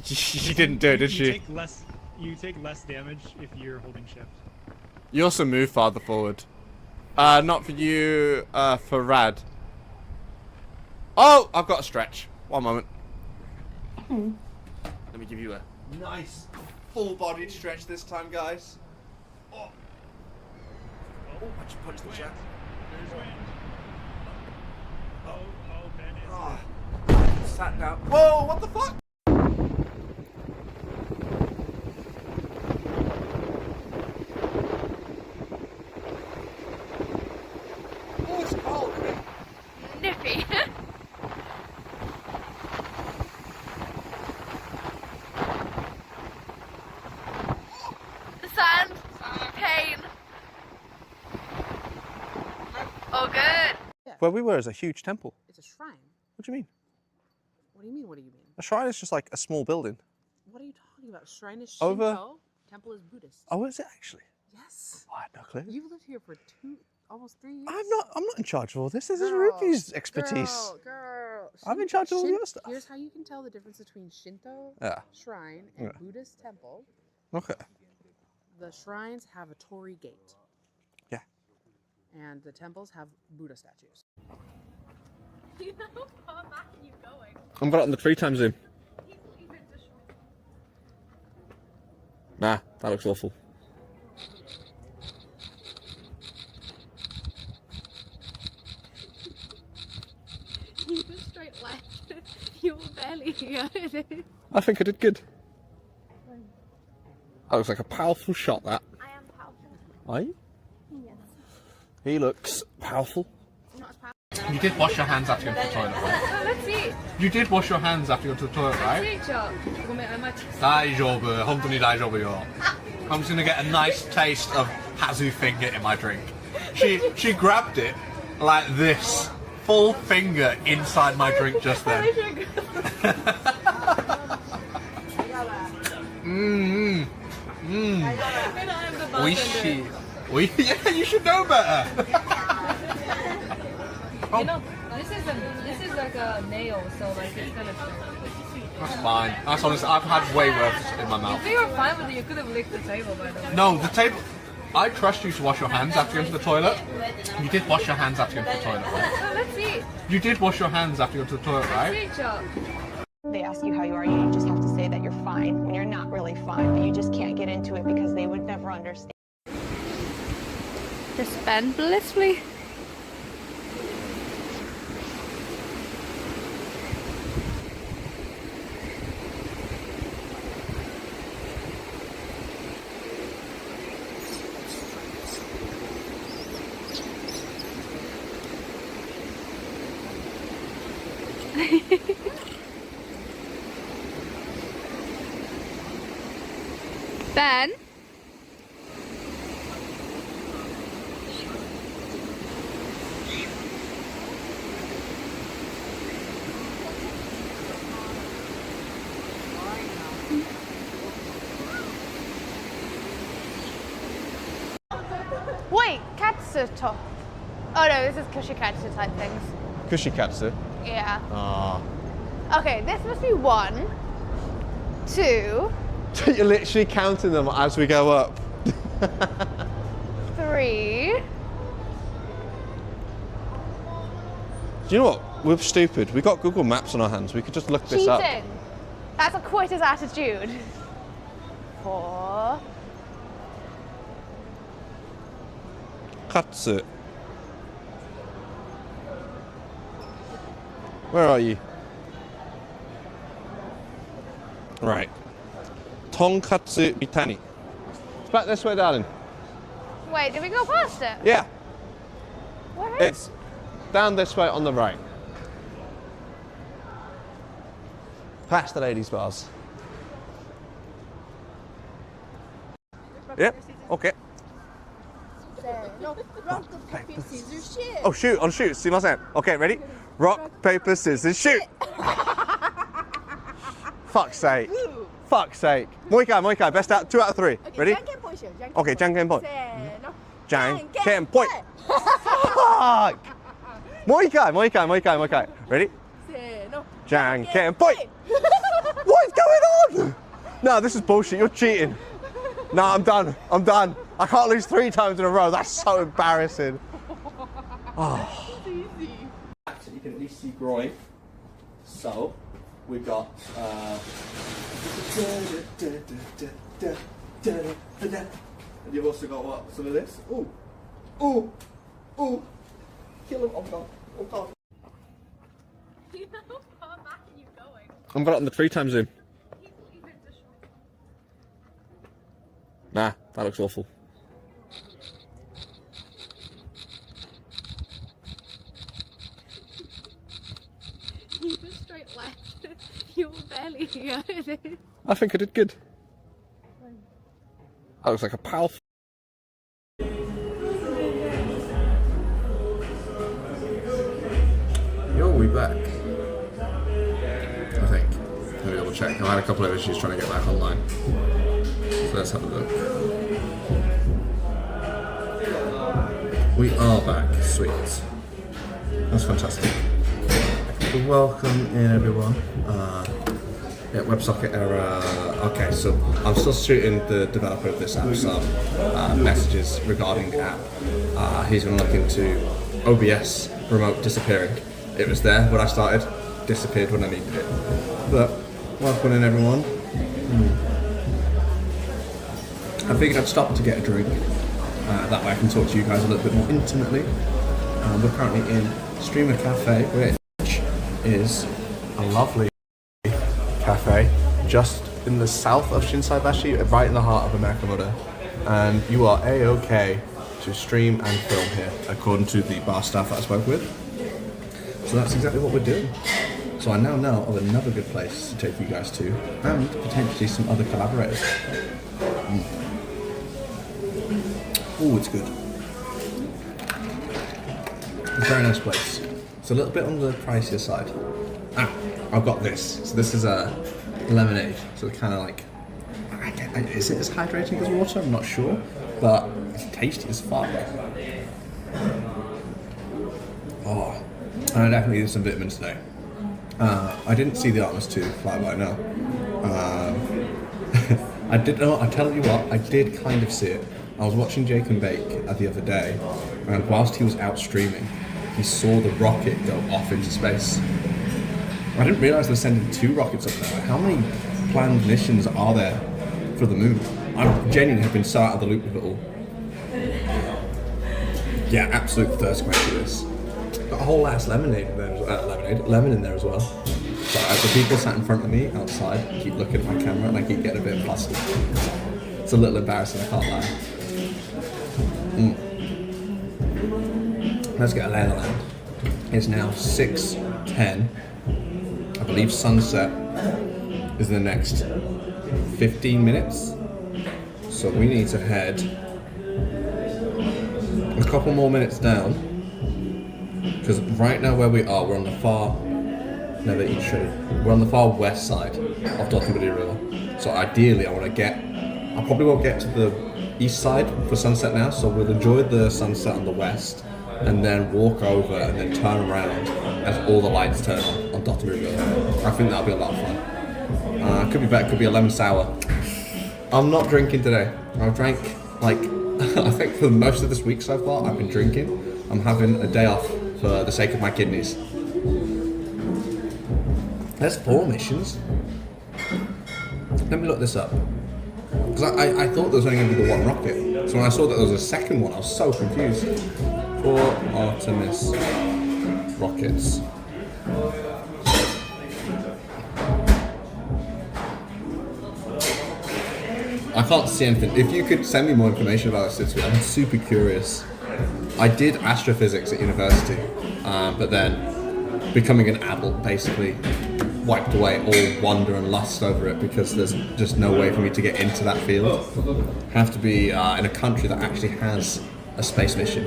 She didn't do it, did she? You take less damage if you're holding shift. You also move farther forward. Not for you, for Rad. Oh, I've got a stretch. One moment. Let me give you a nice full-bodied stretch this time, guys. Oh, I just punched the chat. There's wind. Oh, Ben is. Oh, sat down. Whoa, what the fuck? Oh, it's cold, isn't it? Nippy. Sand. Pain. Oh, good. Where we were is a huge temple. It's a shrine. What do you mean? What do you mean? What do you mean? A shrine is just like a small building. What are you talking thinking about. Shrine is Over- Shinto, temple is Buddhist. Oh, is it actually? Yes. I had no clue. You've lived here for almost 3 years. I'm not in charge of all this. This is Girl, Ruby's expertise. Girl. I'm in charge of all the other stuff. Here's how you can tell the difference between Shinto Yeah. shrine and Yeah. Buddhist temple. Okay. The shrines have a torii gate. Yeah. And the temples have Buddha statues. You know how far back are you going? I'm got it on the 3 times zoom. Nah, that looks awful. You were straight left. You were barely here. I think I did good. That looks like a powerful shot, that. I am powerful. Are you? Yes. He looks powerful. Not as powerful. You did wash your hands after you went to the toilet, right? Oh, let's see. You did wash your hands after you went to the toilet, right? ごめん、I might. 大丈夫。本当に大丈夫よ。I'm just gonna get a nice taste of Hazu finger in my drink. She grabbed it like this, full finger inside my drink just then. Oishi. Yeah, you should know better. You know, this is like a nail, so like it's kind of. That's fine. That's honest. I've had way worse in my mouth. If you were fine with it, you could have licked the table, by the way. No, the table. I trust you to wash your hands after you go to the toilet. You did wash your hands after you went to the toilet, right? Oh, let's see. You did wash your hands after you went to the toilet, right? They ask you how you are, you just have to say that you're fine when you're not really fine, but you just can't get into it because they would never understand. Just bend blissfully. Ben? Wait, Katsuto. Oh no, this is Kushikatsu type things. Kushikatsu. Yeah. Ah. Okay, this must be 1, 2, You're literally counting them as we go up. 3. Do you know what? We're stupid. We got Google Maps on our hands. We could just look this up. Cheating. That's a quitter's attitude. 4. Katsu. Where are you? Right. Tonkatsu Mitani. It's back this way, darling. Wait, did we go past it? Yeah. Where is It's down this way on the right. Past the ladies' bars. Yep. Okay. Rock, paper, scissors, shoot. Oh, shoot, on shoot. See my saying? Okay, ready? Rock, paper, scissors, shoot. Fuck's sake. Fuck's sake. もう一回. Best out. 2 out of 3. Ready? じゃんけんぽいしよう。じゃんけんぽい。 Okay, じゃんけんぽい。せーの。じゃんけんぽい。Fuck! もう一回. Ready? せーの。じゃんけんぽい. What is going on? No, this is bullshit. You're cheating. No, I'm done. I can't lose 3 times in a row. That's so embarrassing. Oh. So you can at least see groin. So we've got. And you've also got what? Some of this. Ooh. Kill him. Oh god. You know how far back are you going? I've got it on the 3 times zoom. Nah, that looks awful. You were straight left. You were barely here. I think I did good. That looks like a powerful. Yo, we back. I think. Maybe double check. I had a couple of issues trying to get back online. So let's have a look. We are back. Sweet. That's fantastic. Welcome in, everyone. Yeah, WebSocket error. Okay, so I'm still shooting the developer of this app some messages regarding the app. He's going to look into OBS remote disappearing. It was there when I started, disappeared when I needed it. But welcome in, everyone. I figured I'd stop to get a drink. That way I can talk to you guys a little bit more intimately. We're currently in Streamer Cafe, which is a lovely cafe just in the south of Shinsaibashi, right in the heart of America Mother. And you are A-OK to stream and film here, according to the bar staff that I spoke with. So that's exactly what we're doing. So I now know of another good place to take you guys to, and potentially some other collaborators. Oh, it's good. It's a very nice place. It's a little bit on the pricier side. I've got this. So this is a lemonade. So it's kind of like, is it as hydrating as water? I'm not sure, but it's tasty as fuck. Oh, and I definitely need some vitamins today. I didn't see the Artemis 2 flyby, no. I did not. I tell you what, I did kind of see it. I was watching Jake and Bake the other day, and whilst he was out streaming, he saw the rocket go off into space. I didn't realise they're sending 2 rockets up there. How many planned missions are there for the moon? I genuinely have been so out of the loop with it all. Yeah, absolute thirst quench for this. Got a whole ass lemon in there as well. So the people sat in front of me outside keep looking at my camera and I keep getting a bit flustered. It's a little embarrassing, I can't lie. Let's get a lay of the land. It's now 6:10. I believe sunset is in the next 15 minutes. So we need to head a couple more minutes down. Because right now where we are, we're on the far west side of Dotonburi River. So ideally I probably won't get to the east side for sunset now, so we'll enjoy the sunset on the west and then walk over and then turn around as all the lights turn on Dotonburi River. I think that'll be a lot of fun. Could be better, could be a lemon sour. I'm not drinking today. I've drank I think for most of this week so far I've been drinking. I'm having a day off for the sake of my kidneys. There's 4 missions. Let me look this up. Because I thought there was only going to be the 1 rocket. So when I saw that there was a second one, I was so confused. 4 Artemis rockets. I can't see anything. If you could send me more information about this, I'm super curious. I did astrophysics at university, but then becoming an adult basically wiped away all wonder and lust over it because there's just no way for me to get into that field. I have to be in a country that actually has a space mission.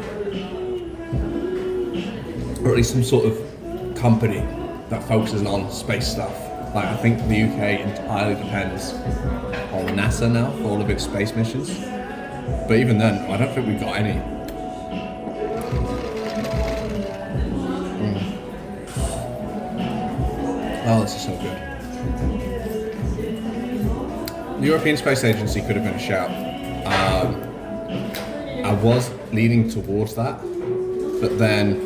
Or at least some sort of company that focuses on space stuff. Like I think the UK entirely depends on NASA now for all of its space missions. But even then, I don't think we've got any. Oh, this is so good. The European Space Agency could have been a shout. I was leaning towards that, but then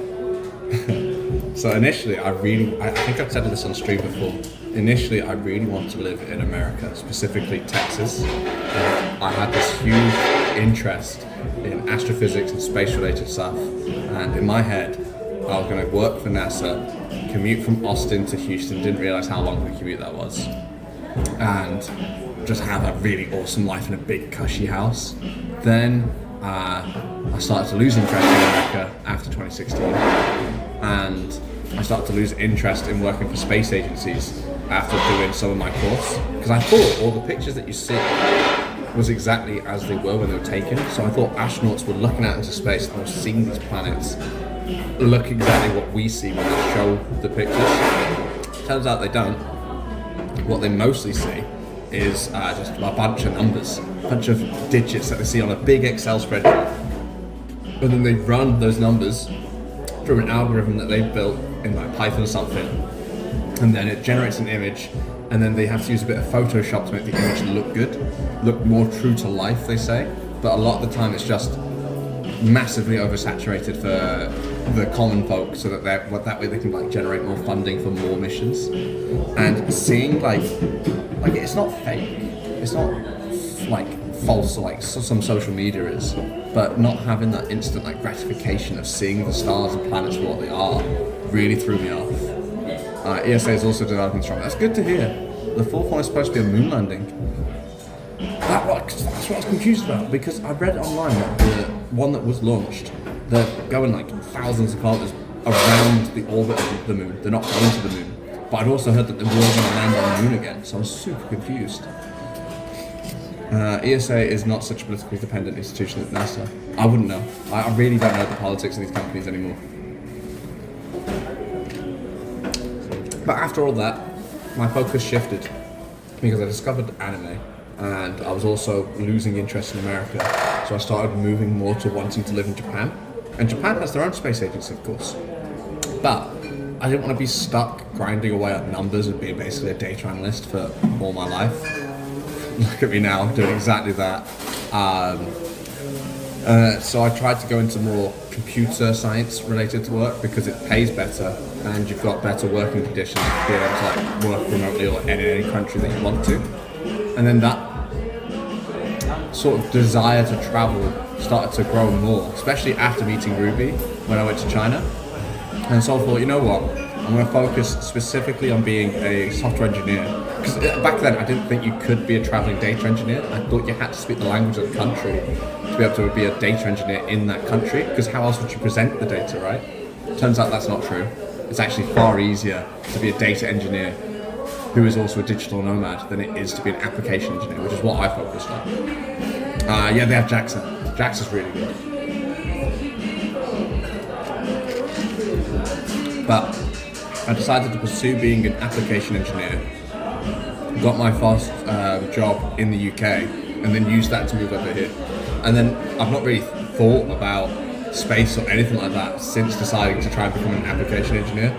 so initially I think I've said this on stream before. Initially I really wanted to live in America, specifically Texas. I had this huge interest in astrophysics and space related stuff, and in my head I was going to work for NASA, commute from Austin to Houston, didn't realise how long of a commute that was, and just have a really awesome life in a big cushy house. Then I started to lose interest in America after 2016, and I started to lose interest in working for space agencies after doing some of my course, because I thought all the pictures that you see was exactly as they were when they were taken. So I thought astronauts were looking out into space and were seeing these planets look exactly what we see when they show the pictures. Turns out they don't. what they mostly see is just a bunch of numbers, a bunch of digits that they see on a big Excel spreadsheet. And then they run those numbers through an algorithm that they've built in like Python or something. And then it generates an image, and then they have to use a bit of Photoshop to make the image look good, look more true to life, they say. But a lot of the time it's just massively oversaturated for the common folk, so that that way they can like generate more funding for more missions. And seeing like it's not fake, it's not like false like some social media is, but not having that instant like gratification of seeing the stars and planets for what they are really threw me off. ESA is also developing strong. That's good to hear. The fourth one is supposed to be a moon landing. That's what I was confused about, because I read online that the one that was launched, they're going like thousands of kilometers around the orbit of the moon. They're not going to the moon. But I'd also heard that they were going to land on the moon again, so I was super confused. ESA is not such a politically dependent institution as NASA. I wouldn't know. I really don't know the politics of these companies anymore. But after all that, my focus shifted because I discovered anime, and I was also losing interest in America, so I started moving more to wanting to live in Japan. And Japan has their own space agency, of course. But I didn't want to be stuck grinding away at numbers and being basically a data analyst for all my life. Look at me now, doing exactly that. So I tried to go into more computer science related to work because it pays better and you've got better working conditions to be able to like work remotely or in any country that you want to. And then that sort of desire to travel started to grow more, especially after meeting Ruby when I went to China. And so I thought, you know what, I'm going to focus specifically on being a software engineer. Because back then I didn't think you could be a traveling data engineer. I thought you had to speak the language of the country to be able to be a data engineer in that country, because how else would you present the data, right? Turns out that's not true. It's actually far easier to be a data engineer who is also a digital nomad than it is to be an application engineer, which is what I focused on. Yeah, they have JAXA. JAXA's really good. But I decided to pursue being an application engineer, got my first job in the UK, and then used that to move over here. And then I've not really thought about space or anything like that since deciding to try and become an application engineer,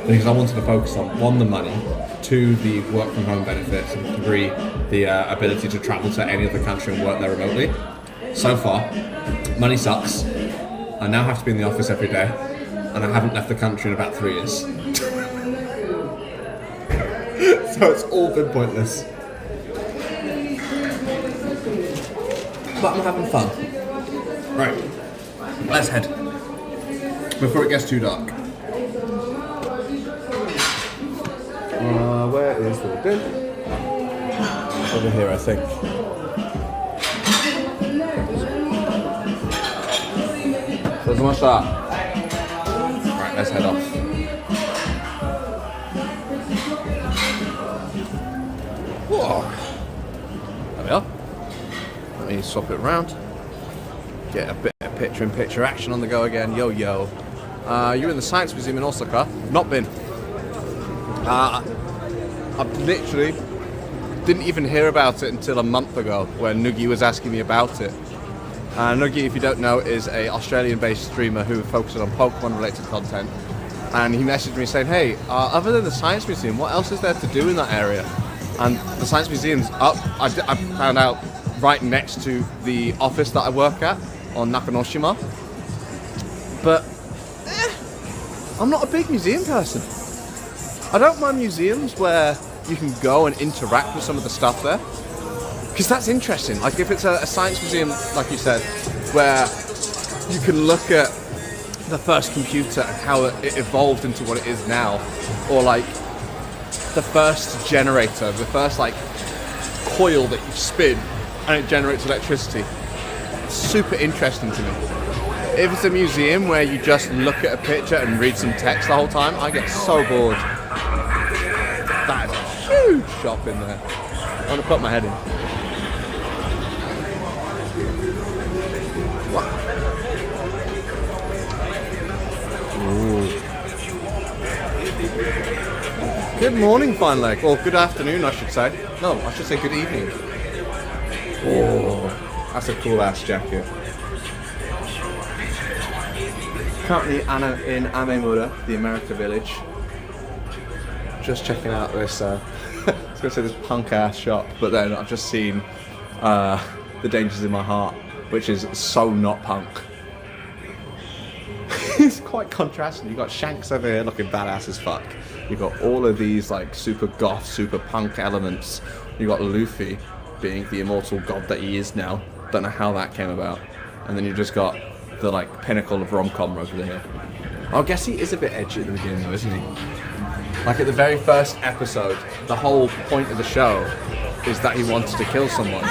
because I wanted to focus on, 1, the money, 2, the work from home benefits, and 3, the ability to travel to any other country and work there remotely. So far, money sucks. I now have to be in the office every day, and I haven't left the country in about 3 years. So it's all been pointless. But I'm having fun. Right, let's head. Before it gets too dark. Where is the bin? Over here, I think. Right, let's head off. Whoa. There we are. Let me swap it around. Get a bit of picture-in-picture action on the go again. Yo, yo. You're in the Science Museum in Osaka. Not been. I literally didn't even hear about it until a month ago when Noogie was asking me about it. Noogie, if you don't know, is an Australian-based streamer who focuses on Pokemon-related content. And he messaged me saying, hey, other than the Science Museum, what else is there to do in that area? And the Science Museum's up. I found out right next to the office that I work at on Nakanoshima. But I'm not a big museum person. I don't mind museums where you can go and interact with some of the stuff there, because that's interesting. Like if it's a science museum, like you said, where you can look at the first computer and how it evolved into what it is now, or like the first generator, the first like coil that you spin and it generates electricity. It's super interesting to me. If it's a museum where you just look at a picture and read some text the whole time, I get so bored. That is a huge shop in there. I want to put my head in. Wow. Ooh. Good morning, fine leg. Or good afternoon, I should say. No, I should say good evening. Oh, that's a cool ass jacket. Currently in Amemura, the America village. Just checking out this, I was going to say this punk ass shop, but then I've just seen The Dangers in My Heart, which is so not punk. It's quite contrasting. You've got Shanks over here looking badass as fuck. You've got all of these like super goth, super punk elements. You've got Luffy being the immortal god that he is now. Don't know how that came about. And then you've just got the like pinnacle of rom-com over there. I guess he is a bit edgy at the beginning though, isn't he? Like at the very first episode, the whole point of the show is that he wanted to kill someone.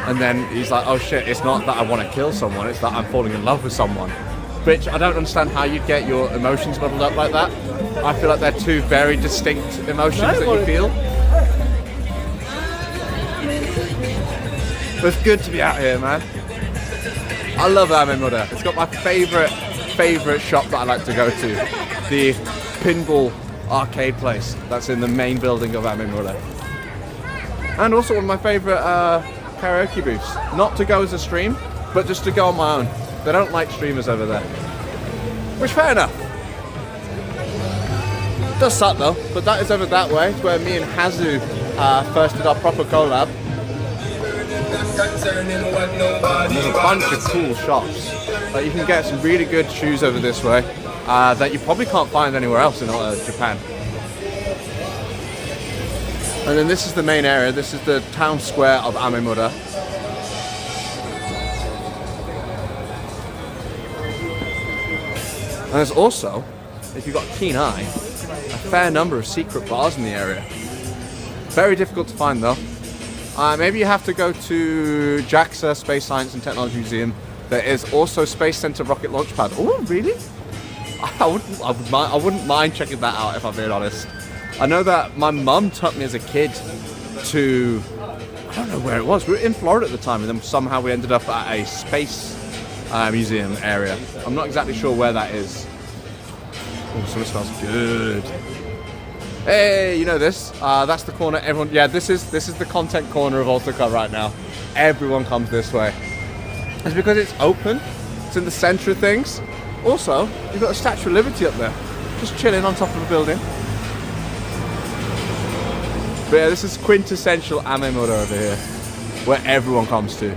And then he's like, oh shit, it's not that I want to kill someone, it's that I'm falling in love with someone. Which I don't understand how you'd get your emotions muddled up like that. I feel like they're two very distinct emotions that you feel. But it's good to be out here, man. I love Amemura. It's got my favourite shop that I like to go to. The pinball arcade place that's in the main building of Amemura. And also one of my favourite karaoke booths. Not to go as a stream, but just to go on my own. They don't like streamers over there. Which, fair enough. It does suck though, but that is over that way. It's where me and Hazu first did our proper collab. There's a bunch of cool shops. Like you can get some really good shoes over this way that you probably can't find anywhere else in Japan. And then this is the main area. This is the town square of Amemura. And there's also, if you've got a keen eye, a fair number of secret bars in the area. Very difficult to find though. Maybe you have to go to JAXA, Space Science and Technology Museum. There is also Space Center Rocket Launch Pad. Oh, really? I wouldn't mind checking that out if I'm being honest. I know that my mum took me as a kid to, I don't know where it was. We were in Florida at the time and then somehow we ended up at a space museum area. I'm not exactly sure where that is. Oh, something smells good. Hey, you know this? That's the corner everyone. Yeah, this is the content corner of Osaka right now. Everyone comes this way. It's because it's open. It's in the center of things. Also, you've got a Statue of Liberty up there, just chilling on top of a building. But yeah, this is quintessential Amemura over here, where everyone comes to.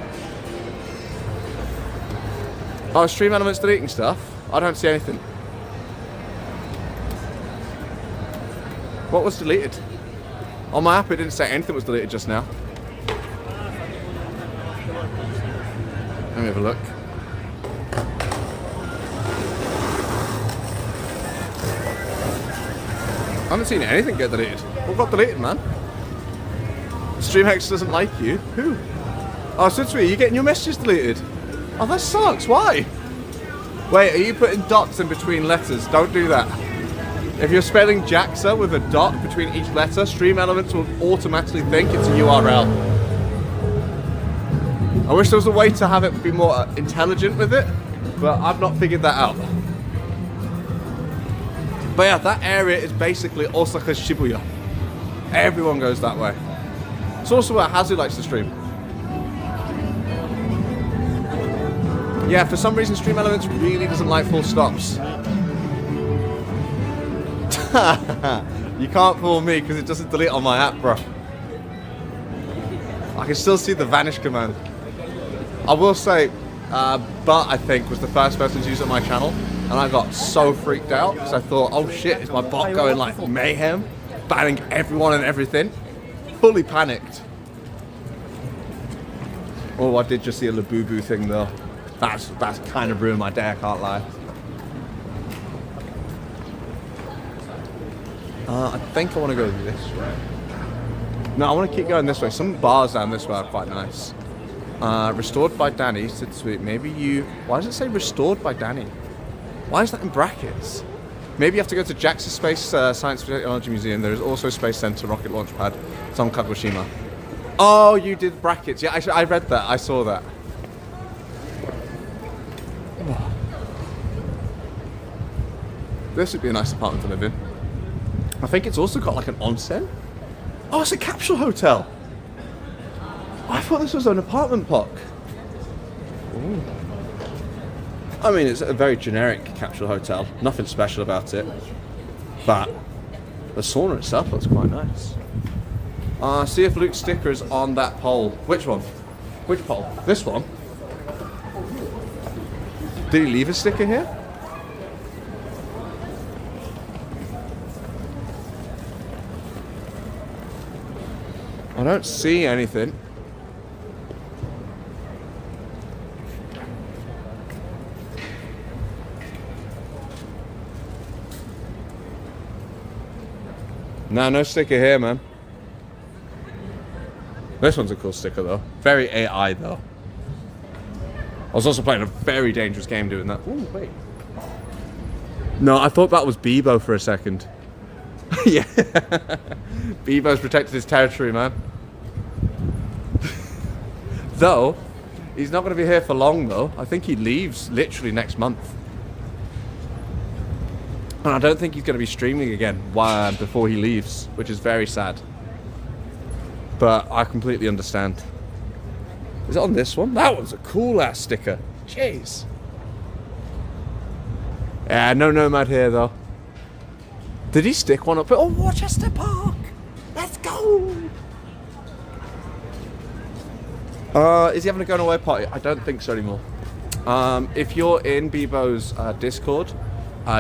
Oh, Stream Elements deleting stuff? I don't see anything. What was deleted? On my app it didn't say anything was deleted just now. Let me have a look. I haven't seen anything get deleted. What got deleted, man? StreamX doesn't like you? Who? Oh, Sutsui, you getting your messages deleted? Oh, that sucks. Why? Wait, are you putting dots in between letters? Don't do that. If you're spelling JAXA with a dot between each letter, Stream Elements will automatically think it's a URL. I wish there was a way to have it be more intelligent with it, but I've not figured that out. But yeah, that area is basically Osaka's Shibuya. Everyone goes that way. It's also where Hazu likes to stream. Yeah, for some reason Stream Elements really doesn't like full stops. You can't fool me because it doesn't delete on my app, bro. I can still see the vanish command. I will say, But I think was the first person to use it on my channel, and I got so freaked out because I thought, oh shit, is my bot going like mayhem, banning everyone and everything? Fully panicked. Oh, I did just see a Labubu thing though. That's kind of ruined my day, I can't lie. I think I want to go this way. No, I want to keep going this way. Some bars down this way are quite nice. Restored by Danny, sweet. Maybe you... Why does it say restored by Danny? Why is that in brackets? Maybe you have to go to JAXA Space Science and Technology Museum. There is also Space Center Rocket Launch Pad. It's on Kagoshima. Oh, you did brackets. Yeah, actually, I read that. I saw that. This would be a nice apartment to live in. I think it's also got like an onsen. Oh, it's a capsule hotel. I thought this was an apartment block. Ooh. I mean, it's a very generic capsule hotel. Nothing special about it. But the sauna itself looks quite nice. See if Luke's sticker is on that pole. Which one? Which pole? This one? Did he leave a sticker here? I don't see anything. Nah, no sticker here, man. This one's a cool sticker, though. Very AI, though. I was also playing a very dangerous game doing that. Ooh, wait. No, I thought that was Bebo for a second. Yeah. Bebo's protected his territory, man. Though, he's not going to be here for long, though. I think he leaves literally next month. And I don't think he's going to be streaming again before he leaves, which is very sad. But I completely understand. Is it on this one? That one's a cool-ass sticker. Jeez. Yeah, no Nomad here, though. Did he stick one up? Oh, Rochester Park! Let's go! Is he having a going-away party? I don't think so anymore. If you're in Bebo's Discord,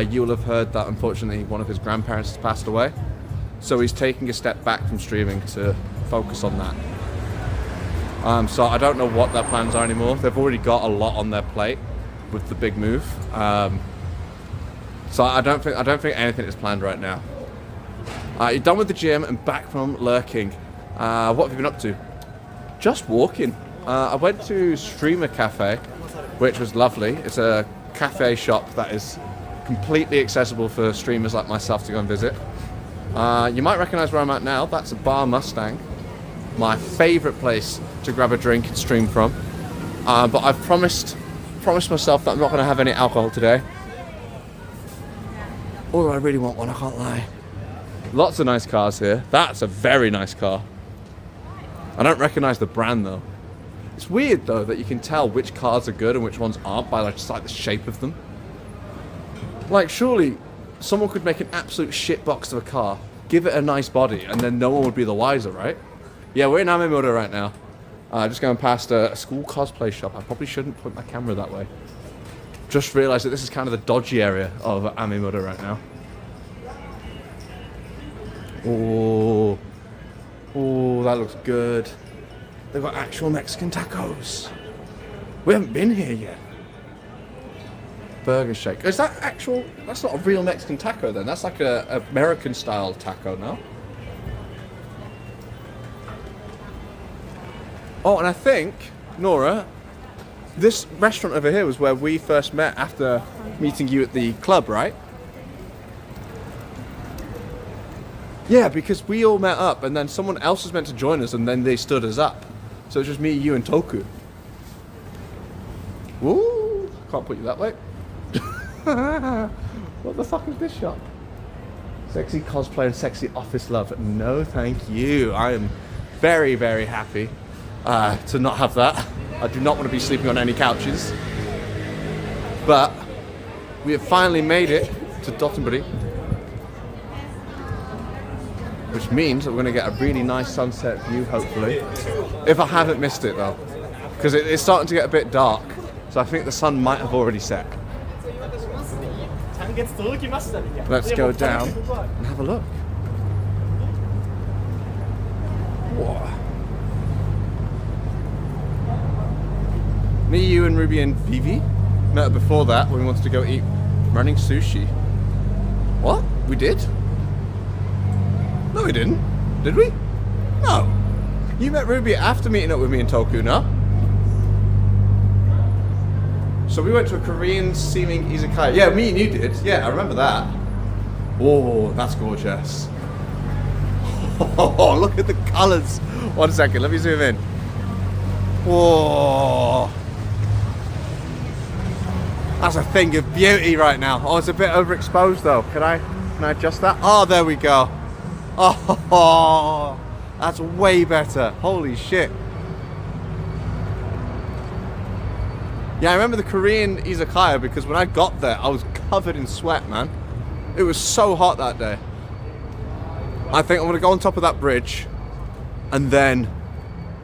you will have heard that unfortunately one of his grandparents has passed away. So he's taking a step back from streaming to focus on that. So I don't know what their plans are anymore. They've already got a lot on their plate with the big move. So I don't think anything is planned right now. You're done with the gym and back from lurking. What have you been up to? Just walking. I went to Streamer Cafe, which was lovely. It's a cafe shop that is completely accessible for streamers like myself to go and visit. You might recognize where I'm at now. That's a Bar Mustang, my favorite place to grab a drink and stream from. But I've promised myself that I'm not going to have any alcohol today. Although I really want one, I can't lie. Lots of nice cars here. That's a very nice car. I don't recognize the brand though. It's weird though that you can tell which cars are good and which ones aren't by just like the shape of them. Like surely someone could make an absolute shitbox of a car, give it a nice body, and then no one would be the wiser, right? Yeah, we're in Amimoto right now. Just going past a school cosplay shop. I probably shouldn't point my camera that way. Just realised that this is kind of the dodgy area of Amimoto right now. Oh, that looks good. They've got actual Mexican tacos. We haven't been here yet. Burger shake. Is that actual? That's not a real Mexican taco then. That's like a American style taco now. Oh, and I think, Nora, this restaurant over here was where we first met after meeting you at the club, right? Yeah, because we all met up and then someone else was meant to join us and then they stood us up. So it's just me, you, and Toku. Woo! Can't put you that way. What the fuck is this shop? Sexy cosplay and sexy office love. No, thank you. I am very, very happy to not have that. I do not want to be sleeping on any couches. But we have finally made it to Dotonburi, which means that we're going to get a really nice sunset view, hopefully. If I haven't missed it, though. Because it's starting to get a bit dark. So I think the sun might have already set. Let's go down and have a look. Whoa. Me, you, and Ruby and Vivi met her before that when we wanted to go eat running sushi. What? We did? No, we didn't. Did we? No. You met Ruby after meeting up with me and Toku, no? So we went to a Korean-seeming izakaya. Yeah, me and you did. Yeah, I remember that. Oh, that's gorgeous. Oh, look at the colours. 1 second, let me zoom in. Whoa. That's a thing of beauty right now. Oh, it's a bit overexposed though. Can I Can I adjust that? Oh, there we go. Oh, that's way better. Holy shit. Yeah, I remember the Korean izakaya because when I got there, I was covered in sweat, man. It was so hot that day. I think I'm gonna go on top of that bridge and then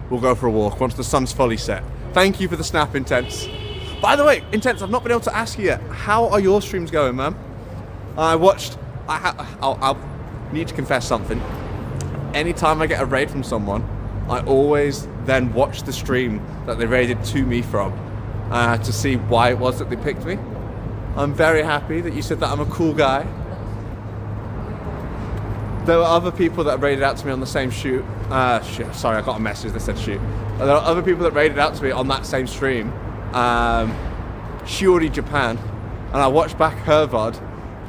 we'll go for a walk once the sun's fully set. Thank you for the snap, Intense. By the way, Intense, I've not been able to ask you yet. How are your streams going, man? I'll need to confess something. Anytime I get a raid from someone, I always then watch the stream that they raided to me from to see why it was that they picked me. I'm very happy that you said that I'm a cool guy. There were other people that raided out to me on the same shoot. Sorry, I got a message that said shoot. There are other people that raided out to me on that same stream. Shiori Japan. And I watched back her VOD.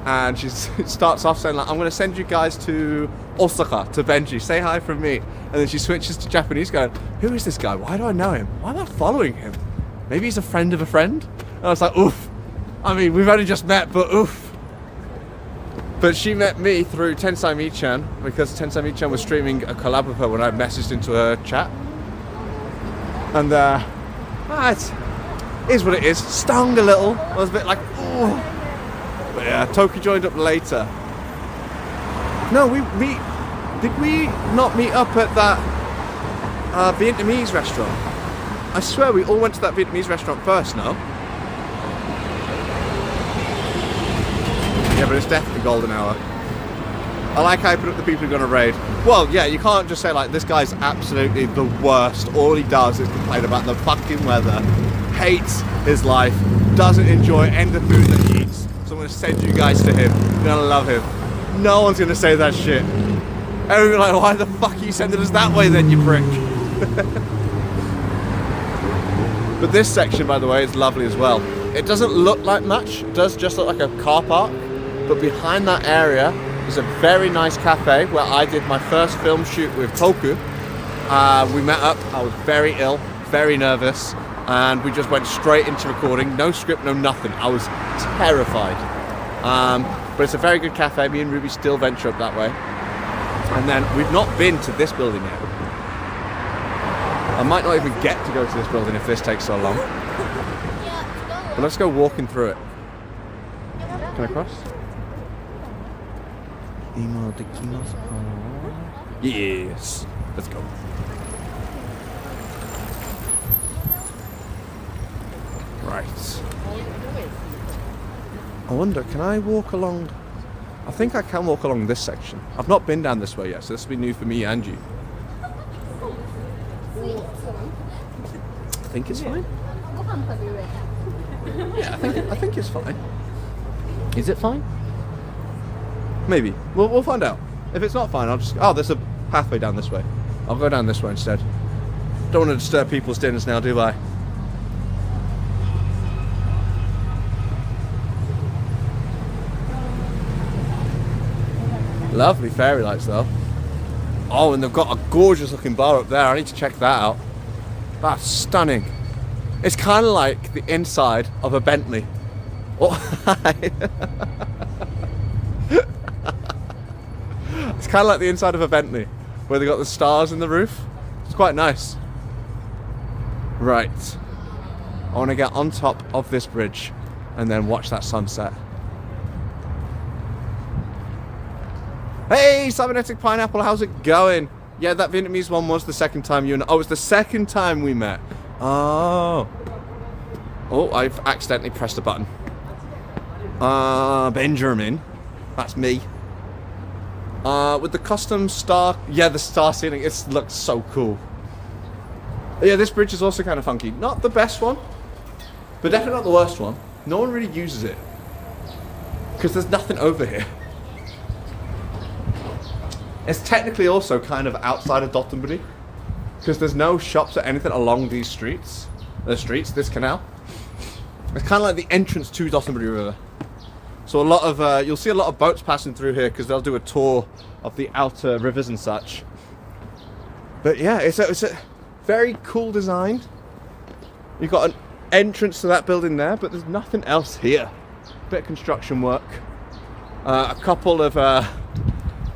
And she starts off saying, like, I'm going to send you guys to Osaka, to Benji. Say hi from me. And then she switches to Japanese going, who is this guy? Why do I know him? Why am I following him? Maybe he's a friend of a friend? And I was like, oof. I mean, we've only just met, but oof. But she met me through Tensai Mi-chan because Tensai Mi-chan was streaming a collab with her when I messaged into her chat. And it is what it is. Stung a little. I was a bit like, oh. But yeah, Toki joined up later. No, did we not meet up at that Vietnamese restaurant? I swear we all went to that Vietnamese restaurant first, no? Yeah, but it's definitely golden hour. I like hyping up the people who are going to raid. Well, yeah, you can't just say, like, this guy's absolutely the worst. All he does is complain about the fucking weather, hates his life, doesn't enjoy any of the food that he eats. So I'm going to send you guys to him. You're going to love him. No one's going to say that shit. Everyone's like, why the fuck are you sending us that way then, you prick? But this section, by the way, is lovely as well. It doesn't look like much. It does just look like a car park. But behind that area is a very nice cafe where I did my first film shoot with Toku. We met up. I was very ill, very nervous, and we just went straight into recording. No script, no nothing. I was terrified. But it's a very good cafe. Me and Ruby still venture up that way. And then we've not been to this building yet. I might not even get to go to this building if this takes so long. But let's go walking through it. Can I cross? Yes. Let's go. Right. I wonder, can I walk along? I think I can walk along this section. I've not been down this way yet, so this will be new for me and you. I think it's fine. Yeah, I think it's fine. Is it fine? Maybe. We'll find out. If it's not fine, I'll just... Oh, there's a pathway down this way. I'll go down this way instead. Don't want to disturb people's dinners now, do I? Lovely fairy lights, though. Oh, and they've got a gorgeous looking bar up there. I need to check that out. That's stunning. It's kind of like the inside of a Bentley. Oh, it's kind of like the inside of a Bentley, where they got the stars in the roof. It's quite nice. Right. I want to get on top of this bridge and then watch that sunset. Hey, Cybernetic Pineapple, how's it going? Yeah, that Vietnamese one was the second time you and... Oh, it was the second time we met. Oh. Oh, I've accidentally pressed a button. Benjamin. That's me. With the custom star... Yeah, the star ceiling. It looks so cool. Yeah, this bridge is also kind of funky. Not the best one, but definitely not the worst one. No one really uses it, because there's nothing over here. It's technically also kind of outside of Dotonburi, because there's no shops or anything along these streets. This canal. It's kind of like the entrance to Dotonburi River. So a lot of, you'll see a lot of boats passing through here, because they'll do a tour of the outer rivers and such. But yeah, it's a very cool design. You've got an entrance to that building there, but there's nothing else here. Bit of construction work. A couple of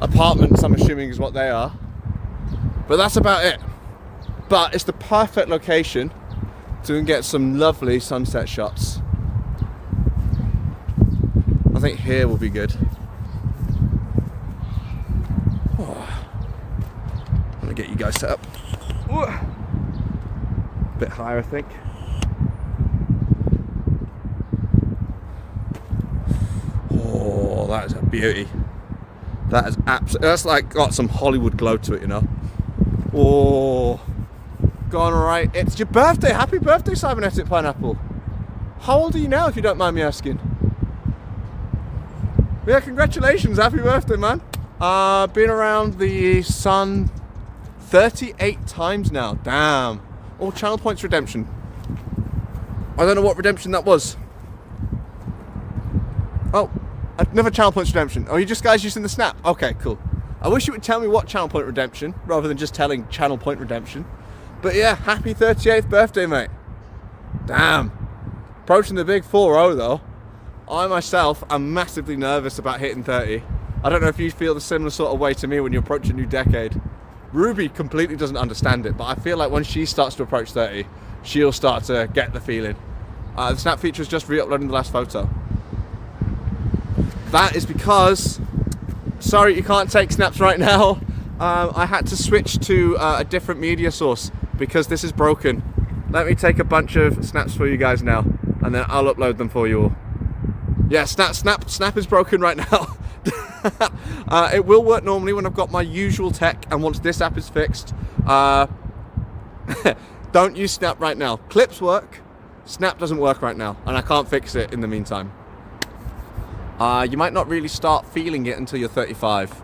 apartments, I'm assuming is what they are. But that's about it. But it's the perfect location to get some lovely sunset shots. I think here will be good. Oh. I'm gonna get you guys set up. A bit higher, I think. Oh, that is a beauty. That is absolutely, that's like got some Hollywood glow to it, you know. Oh, gone right. It's your birthday. Happy birthday, Cybernetic Pineapple. How old are you now, if you don't mind me asking? Yeah, congratulations. Happy birthday, man. Been around the sun 38 times now. Damn. All channel points redemption. I don't know what redemption that was. Oh, another channel points redemption. Oh, you just guys using the snap? Okay, cool. I wish you would tell me what channel point redemption rather than just telling channel point redemption. But yeah, happy 38th birthday, mate. Damn. Approaching the big 4-0 though. I myself am massively nervous about hitting 30. I don't know if you feel the similar sort of way to me when you approach a new decade. Ruby completely doesn't understand it, but I feel like when she starts to approach 30, she'll start to get the feeling. The snap feature is just re-uploading the last photo. That is because, sorry, you can't take snaps right now. I had to switch to a different media source because this is broken. Let me take a bunch of snaps for you guys now, and then I'll upload them for you all. Yeah, snap is broken right now. It will work normally when I've got my usual tech, and once this app is fixed, don't use Snap right now. Clips work, Snap doesn't work right now, and I can't fix it in the meantime. You might not really start feeling it until you're 35.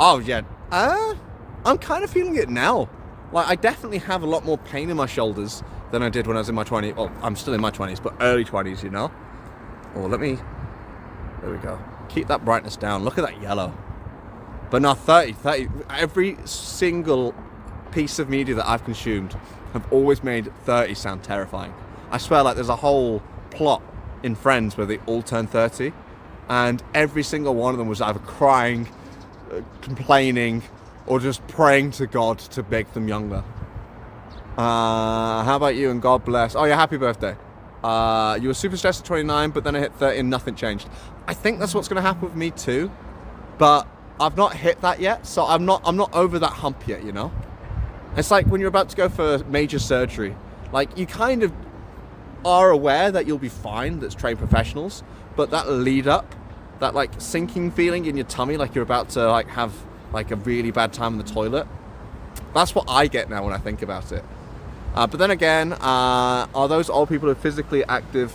Oh yeah, I'm kind of feeling it now. Like, I definitely have a lot more pain in my shoulders than I did when I was in my 20s. Well, I'm still in my 20s, but early 20s, you know? Oh, there we go. Keep that brightness down. Look at that yellow. But now 30, every single piece of media that I've consumed have always made 30 sound terrifying. I swear, like, there's a whole plot in Friends where they all turn 30, and every single one of them was either crying, complaining, or just praying to God to make them younger. How about you, and God bless. Oh yeah, happy birthday. You were super stressed at 29, but then I hit 30 and nothing changed. I think that's what's going to happen with me too, but I've not hit that yet, so I'm not over that hump yet, you know? It's like when you're about to go for major surgery. Like, you kind of are aware that you'll be fine, that's trained professionals, but that lead up, that like sinking feeling in your tummy, like you're about to like have like a really bad time in the toilet, that's what I get now when I think about it. But then again, are those old people who are physically active,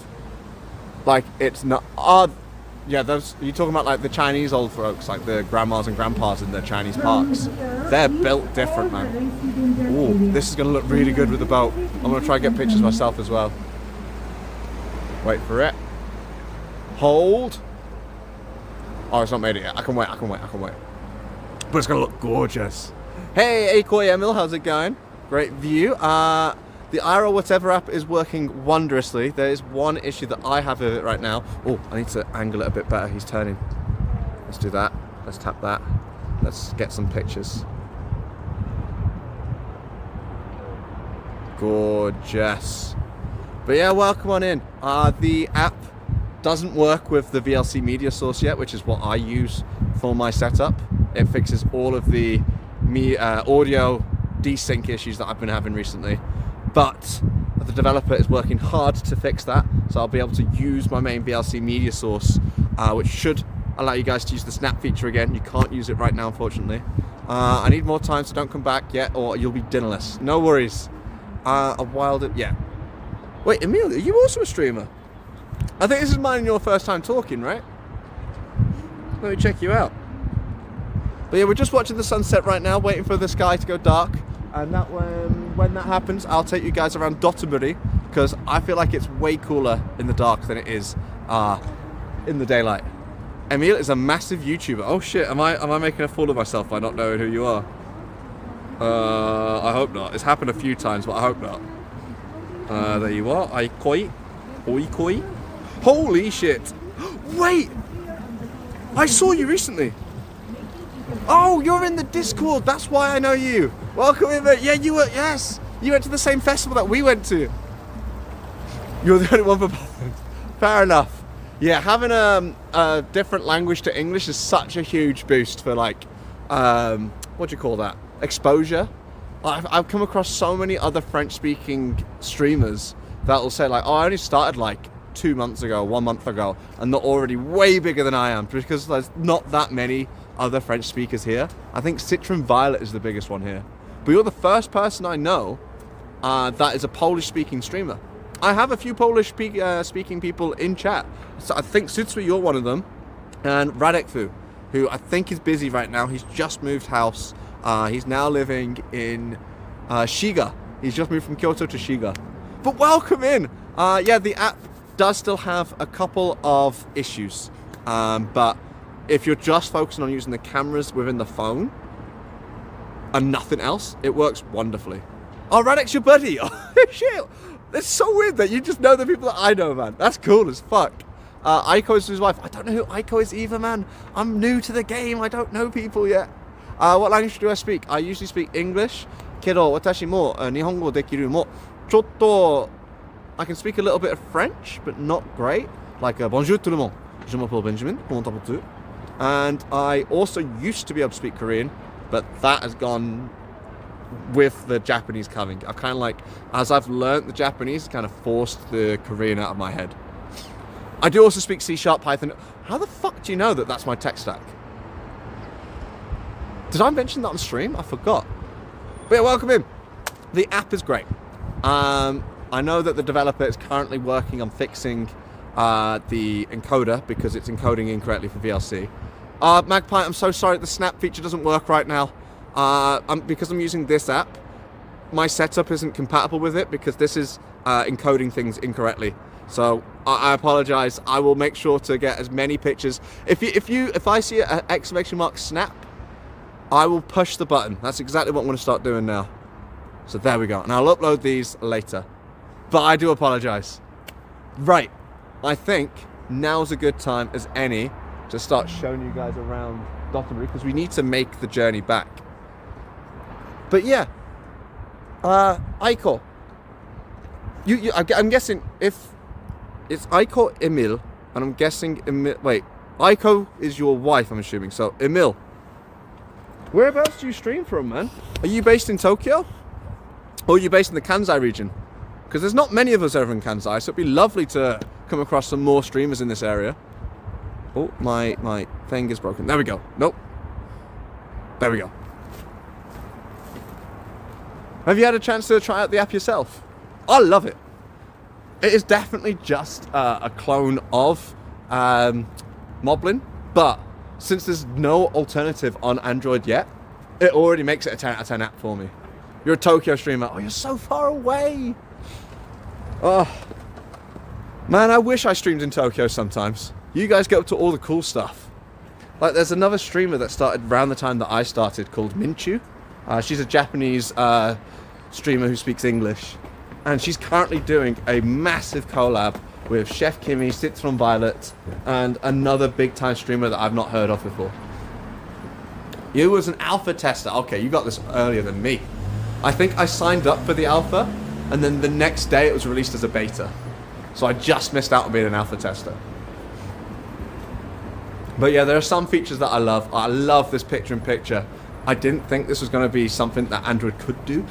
like, it's not, yeah, those, are you talking about like the Chinese old folks, like the grandmas and grandpas in the Chinese parks? They're built different, man. Ooh, this is gonna look really good with the boat. I'm gonna try and get pictures myself as well. Wait for it. Hold. Oh, it's not made it yet. I can wait. But it's gonna look gorgeous. Hey, Akoi Emil, how's it going? Great view. The IRL whatever app is working wondrously. There is one issue that I have with it right now. Oh, I need to angle it a bit better. He's turning. Let's do that. Let's tap that. Let's get some pictures. Gorgeous. But yeah, welcome on in. The app doesn't work with the VLC media source yet, which is what I use for my setup. It fixes all of the audio desync issues that I've been having recently, but the developer is working hard to fix that, so I'll be able to use my main VLC media source, which should allow you guys to use the snap feature again. You can't use it right now, unfortunately. I need more time, so don't come back yet or you'll be dinnerless. No worries. Yeah. Wait, Emil, are you also a streamer? I think this is mine and your first time talking, right? Let me check you out. But yeah, we're just watching the sunset right now, waiting for the sky to go dark. And that when that happens, I'll take you guys around Dotonburi, because I feel like it's way cooler in the dark than it is in the daylight. Emil is a massive YouTuber. Oh shit, am I making a fool of myself by not knowing who you are? I hope not. It's happened a few times, but I hope not. There you are. Oikoi. Holy shit. Wait! I saw you recently. Oh, you're in the Discord. That's why I know you. Welcome in, mate. Yeah, you were. Yes, you went to the same festival that we went to. You're the only one for Poland. Fair enough. Yeah, having a different language to English is such a huge boost for like, what do you call that? Exposure. I've come across so many other French-speaking streamers that will say like, oh, I only started like 2 months ago, 1 month ago, and they're already way bigger than I am because there's not that many other French speakers here. I think Citron Violet is the biggest one here. But you're the first person I know that is a Polish-speaking streamer. I have a few Polish-speaking people in chat. So I think Sutsui, you're one of them, and Radekfu, who I think is busy right now. He's just moved house. He's now living in Shiga. He's just moved from Kyoto to Shiga. But welcome in. Yeah, the app does still have a couple of issues, but if you're just focusing on using the cameras within the phone and nothing else, it works wonderfully. Oh, Radek's your buddy. Oh, shit. It's so weird that you just know the people that I know, man. That's cool as fuck. Aiko is his wife. I don't know who Aiko is either, man. I'm new to the game. I don't know people yet. What language do I speak? I usually speak English. Kedo, watashi mo nihongo dekiru mo chotto. I can speak a little bit of French, but not great. Like bonjour tout le monde. Je m'appelle Benjamin. Comment allez-vous? And I also used to be able to speak Korean, but that has gone with the Japanese coming. I've kind of like, as I've learnt the Japanese, kind of forced the Korean out of my head. I do also speak C#, Python. How the fuck do you know that that's my tech stack? Did I mention that on stream? I forgot. But yeah, welcome in. The app is great. I know that the developer is currently working on fixing the encoder because it's encoding incorrectly for VLC. Magpie, I'm so sorry the snap feature doesn't work right now. Because I'm using this app, my setup isn't compatible with it because this is encoding things incorrectly. So I apologize. I will make sure to get as many pictures. If I see an exclamation mark snap, I will push the button. That's exactly what I'm going to start doing now. So there we go. And I'll upload these later. But I do apologize. Right. I think now's a good time as any to start showing you guys around Dotonburi because we need to make the journey back. But yeah, Aiko, I'm guessing if it's Aiko Emil, and I'm guessing Emil, wait, Aiko is your wife, I'm assuming, so Emil, whereabouts do you stream from, man? Are you based in Tokyo? Or are you based in the Kansai region? Because there's not many of us over in Kansai, so it'd be lovely to come across some more streamers in this area. Oh, my thing is broken. There we go. Nope. There we go. Have you had a chance to try out the app yourself? I love it. It is definitely just a clone of Moblin, but since there's no alternative on Android yet, it already makes it a 10 out of 10 app for me. You're a Tokyo streamer. Oh, you're so far away. Oh, man, I wish I streamed in Tokyo sometimes. You guys get up to all the cool stuff. Like, there's another streamer that started around the time that I started called Minchu. She's a Japanese streamer who speaks English. And she's currently doing a massive collab with Chef Kimmy, Citron Violet, and another big-time streamer that I've not heard of before. You was an alpha tester. Okay, you got this earlier than me. I think I signed up for the alpha, and then the next day it was released as a beta. So I just missed out on being an alpha tester. But yeah, there are some features that I love. I love this picture-in-picture. I didn't think this was going to be something that Android could do,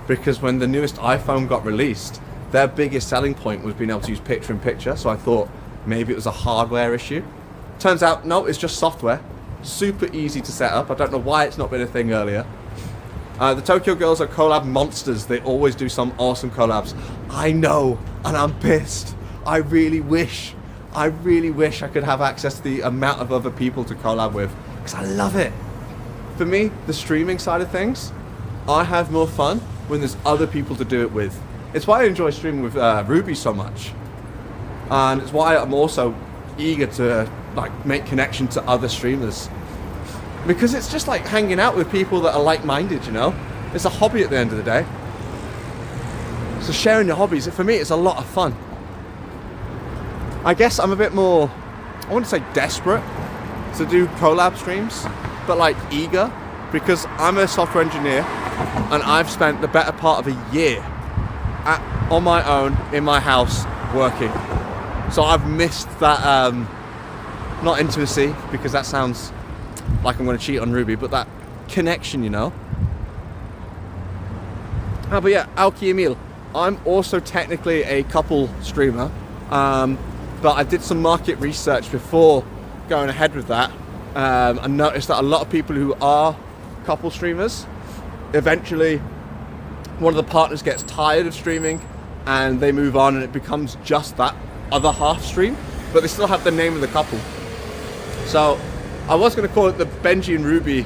because when the newest iPhone got released, their biggest selling point was being able to use picture-in-picture, so I thought maybe it was a hardware issue. Turns out, no, it's just software. Super easy to set up. I don't know why it's not been a thing earlier. The Tokyo Girls are collab monsters. They always do some awesome collabs. I know, and I'm pissed. I really wish I could have access to the amount of other people to collab with, because I love it. For me, the streaming side of things, I have more fun when there's other people to do it with. It's why I enjoy streaming with Ruby so much. And it's why I'm also eager to like make connection to other streamers. Because it's just like hanging out with people that are like-minded, you know? It's a hobby at the end of the day. So sharing your hobbies, for me, it's a lot of fun. I guess I'm a bit more, I wouldn't say desperate to do collab streams, but like eager, because I'm a software engineer and I've spent the better part of a year on my own in my house working. So I've missed that, not intimacy, because that sounds like I'm going to cheat on Ruby, but that connection, you know. Oh, but yeah, Aoki Emil. I'm also technically a couple streamer, but I did some market research before going ahead with that, and noticed that a lot of people who are couple streamers, eventually one of the partners gets tired of streaming and they move on and it becomes just that other half stream, but they still have the name of the couple. So I was going to call it the Benji and Ruby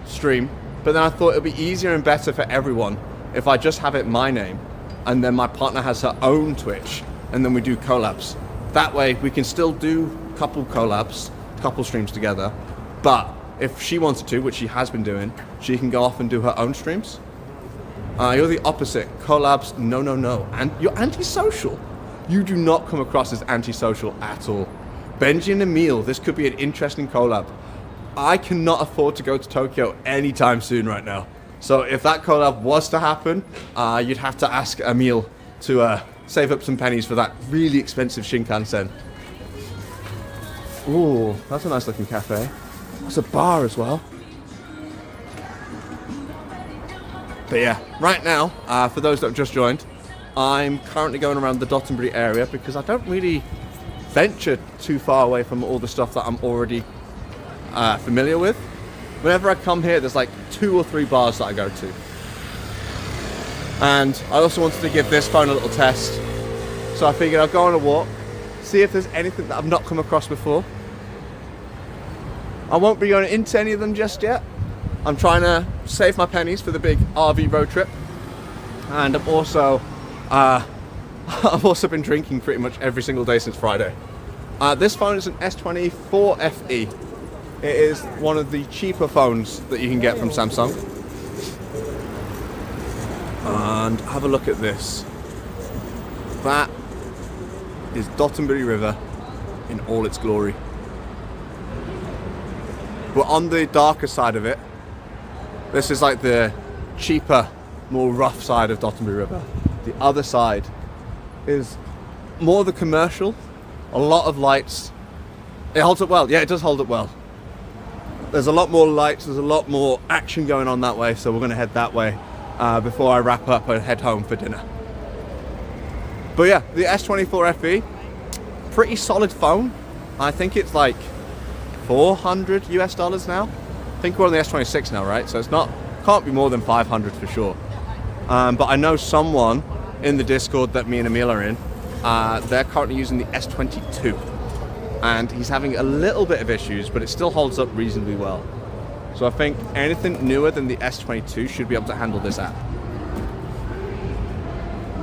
stream, but then I thought it would be easier and better for everyone if I just have it my name and then my partner has her own Twitch and then we do collabs. That way we can still do couple collabs, couple streams together, but if she wanted to, which she has been doing, she can go off and do her own streams. You're the opposite. Collabs, no, no, no. And you're antisocial. You do not come across as antisocial at all. Benji and Emil, this could be an interesting collab. I cannot afford to go to Tokyo anytime soon right now. So if that collab was to happen, you'd have to ask Emil to save up some pennies for that really expensive Shinkansen. Ooh, that's a nice looking cafe. There's a bar as well. But yeah, right now, for those that have just joined, I'm currently going around the Dotonburi area because I don't really venture too far away from all the stuff that I'm already familiar with. Whenever I come here, there's like 2 or 3 bars that I go to. And I also wanted to give this phone a little test. So I figured I'll go on a walk, see if there's anything that I've not come across before. I won't be going into any of them just yet. I'm trying to save my pennies for the big RV road trip. And I've also been drinking pretty much every single day since Friday. This phone is an S20 4FE. It is one of the cheaper phones that you can get from Samsung. And have a look at this. That is Dotonburi River in all its glory. We're on the darker side of it. This is like the cheaper, more rough side of Dotonburi River. The other side is more the commercial, a lot of lights. It holds up well. Yeah, it does hold up well. There's a lot more lights, there's a lot more action going on that way, so we're going to head that way before I wrap up and head home for dinner. But yeah, the S24 FE, pretty solid phone. I think it's like $400 US now. I think we're on the S26 now, right? So it's can't be more than 500 for sure. But I know someone in the Discord that me and Emil are in, they're currently using the S22. And he's having a little bit of issues, but it still holds up reasonably well. So I think anything newer than the S22 should be able to handle this app.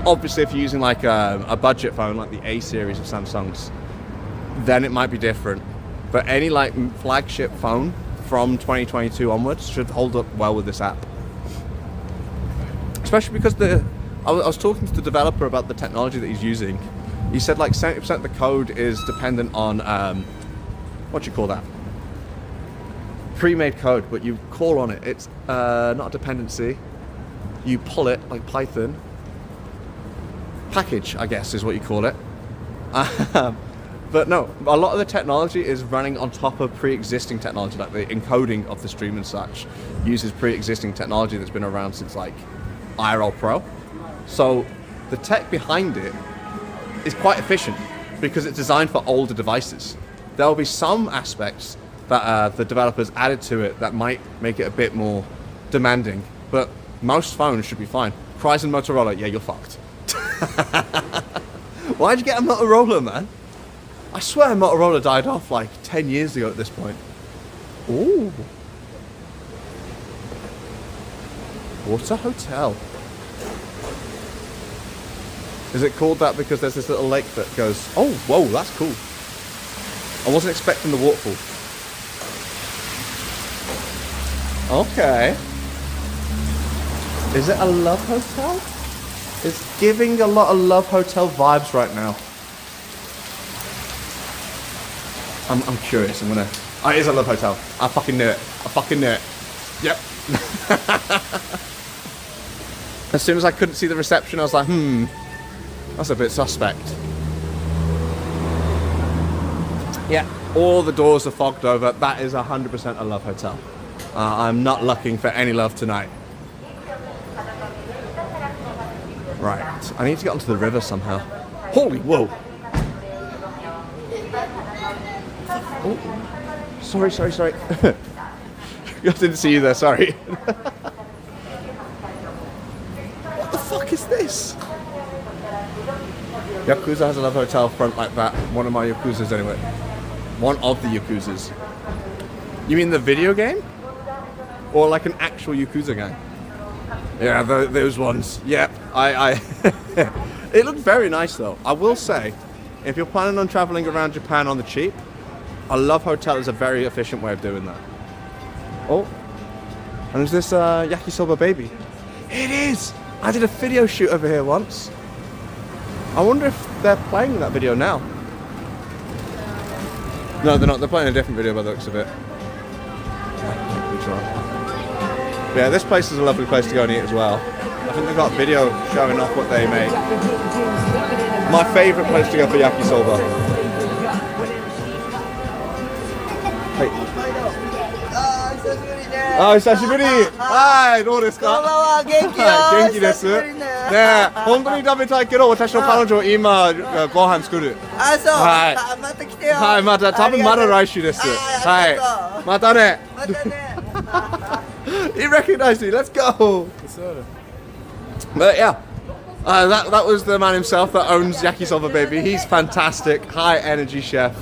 Obviously, if you're using like a budget phone, like the A series of Samsungs, then it might be different. But any like flagship phone from 2022 onwards should hold up well with this app. Especially because I was talking to the developer about the technology that he's using. He said like 70% of the code is dependent on, what do you call that? Pre-made code, but you call on it. It's not a dependency. You pull it, like Python. Package, I guess, is what you call it. But no, a lot of the technology is running on top of pre-existing technology, like the encoding of the stream and such uses pre-existing technology that's been around since like IRL Pro. So the tech behind it is quite efficient because it's designed for older devices. There will be some aspects that the developers added to it that might make it a bit more demanding, but most phones should be fine. Cries and Motorola, yeah, you're fucked. Why'd you get a Motorola, man? I swear Motorola died off like 10 years ago at this point. Ooh. Water Hotel. Is it called that because there's this little lake that goes, oh, whoa, that's cool. I wasn't expecting the waterfall. Okay. Is it a love hotel? It's giving a lot of love hotel vibes right now. I'm curious. I'm gonna. Oh, it is a love hotel. I fucking knew it. I fucking knew it. Yep. As soon as I couldn't see the reception, I was like, that's a bit suspect. Yeah, all the doors are fogged over. That is 100% a love hotel. I'm not looking for any love tonight. Right, I need to get onto the river somehow. Holy whoa! Oh, sorry. I didn't see you there, sorry. What the fuck is this? Yakuza has a love hotel front like that. One of my Yakuzas anyway. One of the Yakuzas. You mean the video game? Or like an actual Yakuza game? Yeah, those ones. Yep, I It looked very nice though. I will say, if you're planning on traveling around Japan on the cheap, a love hotel is a very efficient way of doing that. Oh, and is this Yakisoba Baby? It is! I did a video shoot over here once. I wonder if they're playing that video now. No, they're not. They're playing a different video by the looks of it. Yeah, this place is a lovely place to go and eat as well. I think they've got a video showing off what they make. My favourite place to go for yakisoba. Hey. Ah, 久しぶり。はい、どうですか？こんばんは、元気よ。元気です。ね、本当に食べたいけど、私の彼女今ご飯作る。あ、そう。はい。また来てよ。はい、また多分まだ来週です。はい。またね。またね。He recognized me. Let's go. But yeah, that was the man himself that owns Yakisoba Baby. He's fantastic, high energy chef.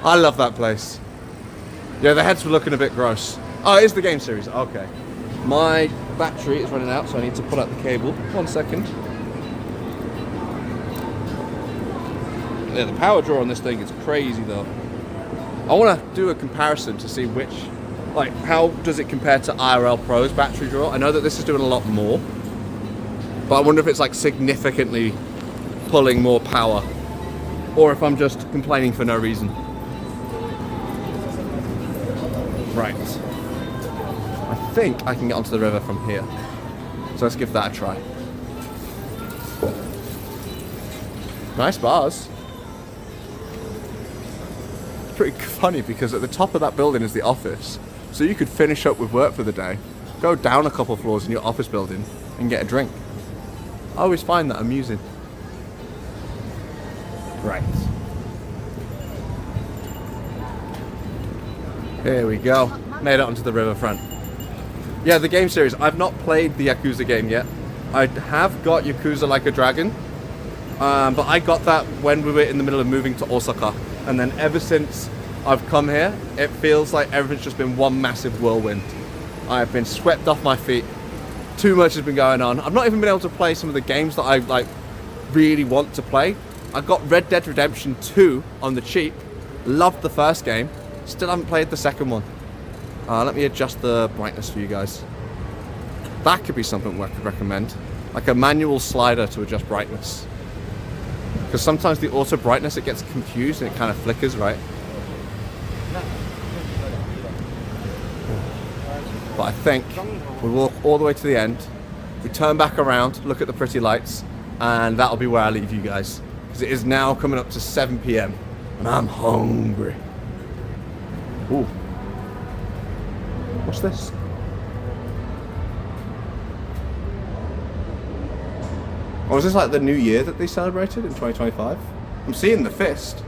I love that place. Yeah, the heads were looking a bit gross. Oh, it is the game series. Okay. My battery is running out, so I need to pull out the cable. 1 second. Yeah, the power draw on this thing is crazy though. I want to do a comparison to see which, like, how does it compare to IRL Pro's battery draw? I know that this is doing a lot more, but I wonder if it's like significantly pulling more power, or if I'm just complaining for no reason. Right. I think I can get onto the river from here. So let's give that a try. Nice bars. Pretty funny because at the top of that building is the office. So you could finish up with work for the day, go down a couple floors in your office building and get a drink. I always find that amusing. Right. Here we go. Made it onto the riverfront. Yeah, the game series. I've not played the Yakuza game yet. I have got Yakuza Like a Dragon. But I got that when we were in the middle of moving to Osaka. And then ever since I've come here, it feels like everything's just been one massive whirlwind. I've been swept off my feet. Too much has been going on. I've not even been able to play some of the games that I like really want to play. I got Red Dead Redemption 2 on the cheap. Loved the first game. Still haven't played the second one. Let me adjust the brightness for you guys. That could be something I could recommend. Like a manual slider to adjust brightness. Because sometimes the auto brightness, it gets confused and it kind of flickers, right? But I think we walk all the way to the end, we turn back around, look at the pretty lights, and that'll be where I leave you guys. Because it is now coming up to 7 PM, and I'm hungry. Ooh. What's this? Or is this like the new year that they celebrated in 2025? I'm seeing the fist.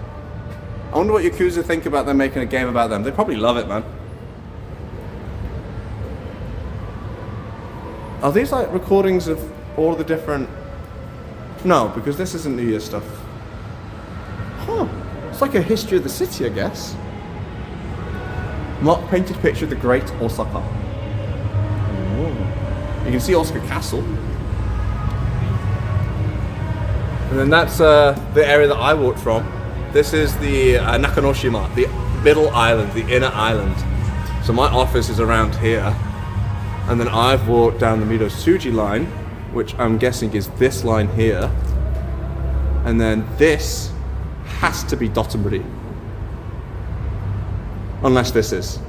I wonder what Yakuza think about them making a game about them. They probably love it, man. Are these like recordings of all the different... No, because this isn't New Year stuff. Huh. It's like a history of the city, I guess. Mark painted picture of the great Osaka. Oh. You can see Osaka Castle. And then that's the area that I walked from. This is the Nakanoshima, the middle island, the inner island. So my office is around here. And then I've walked down the Midotsuji line, which I'm guessing is this line here. And then this has to be Dotonburi. Unless this is.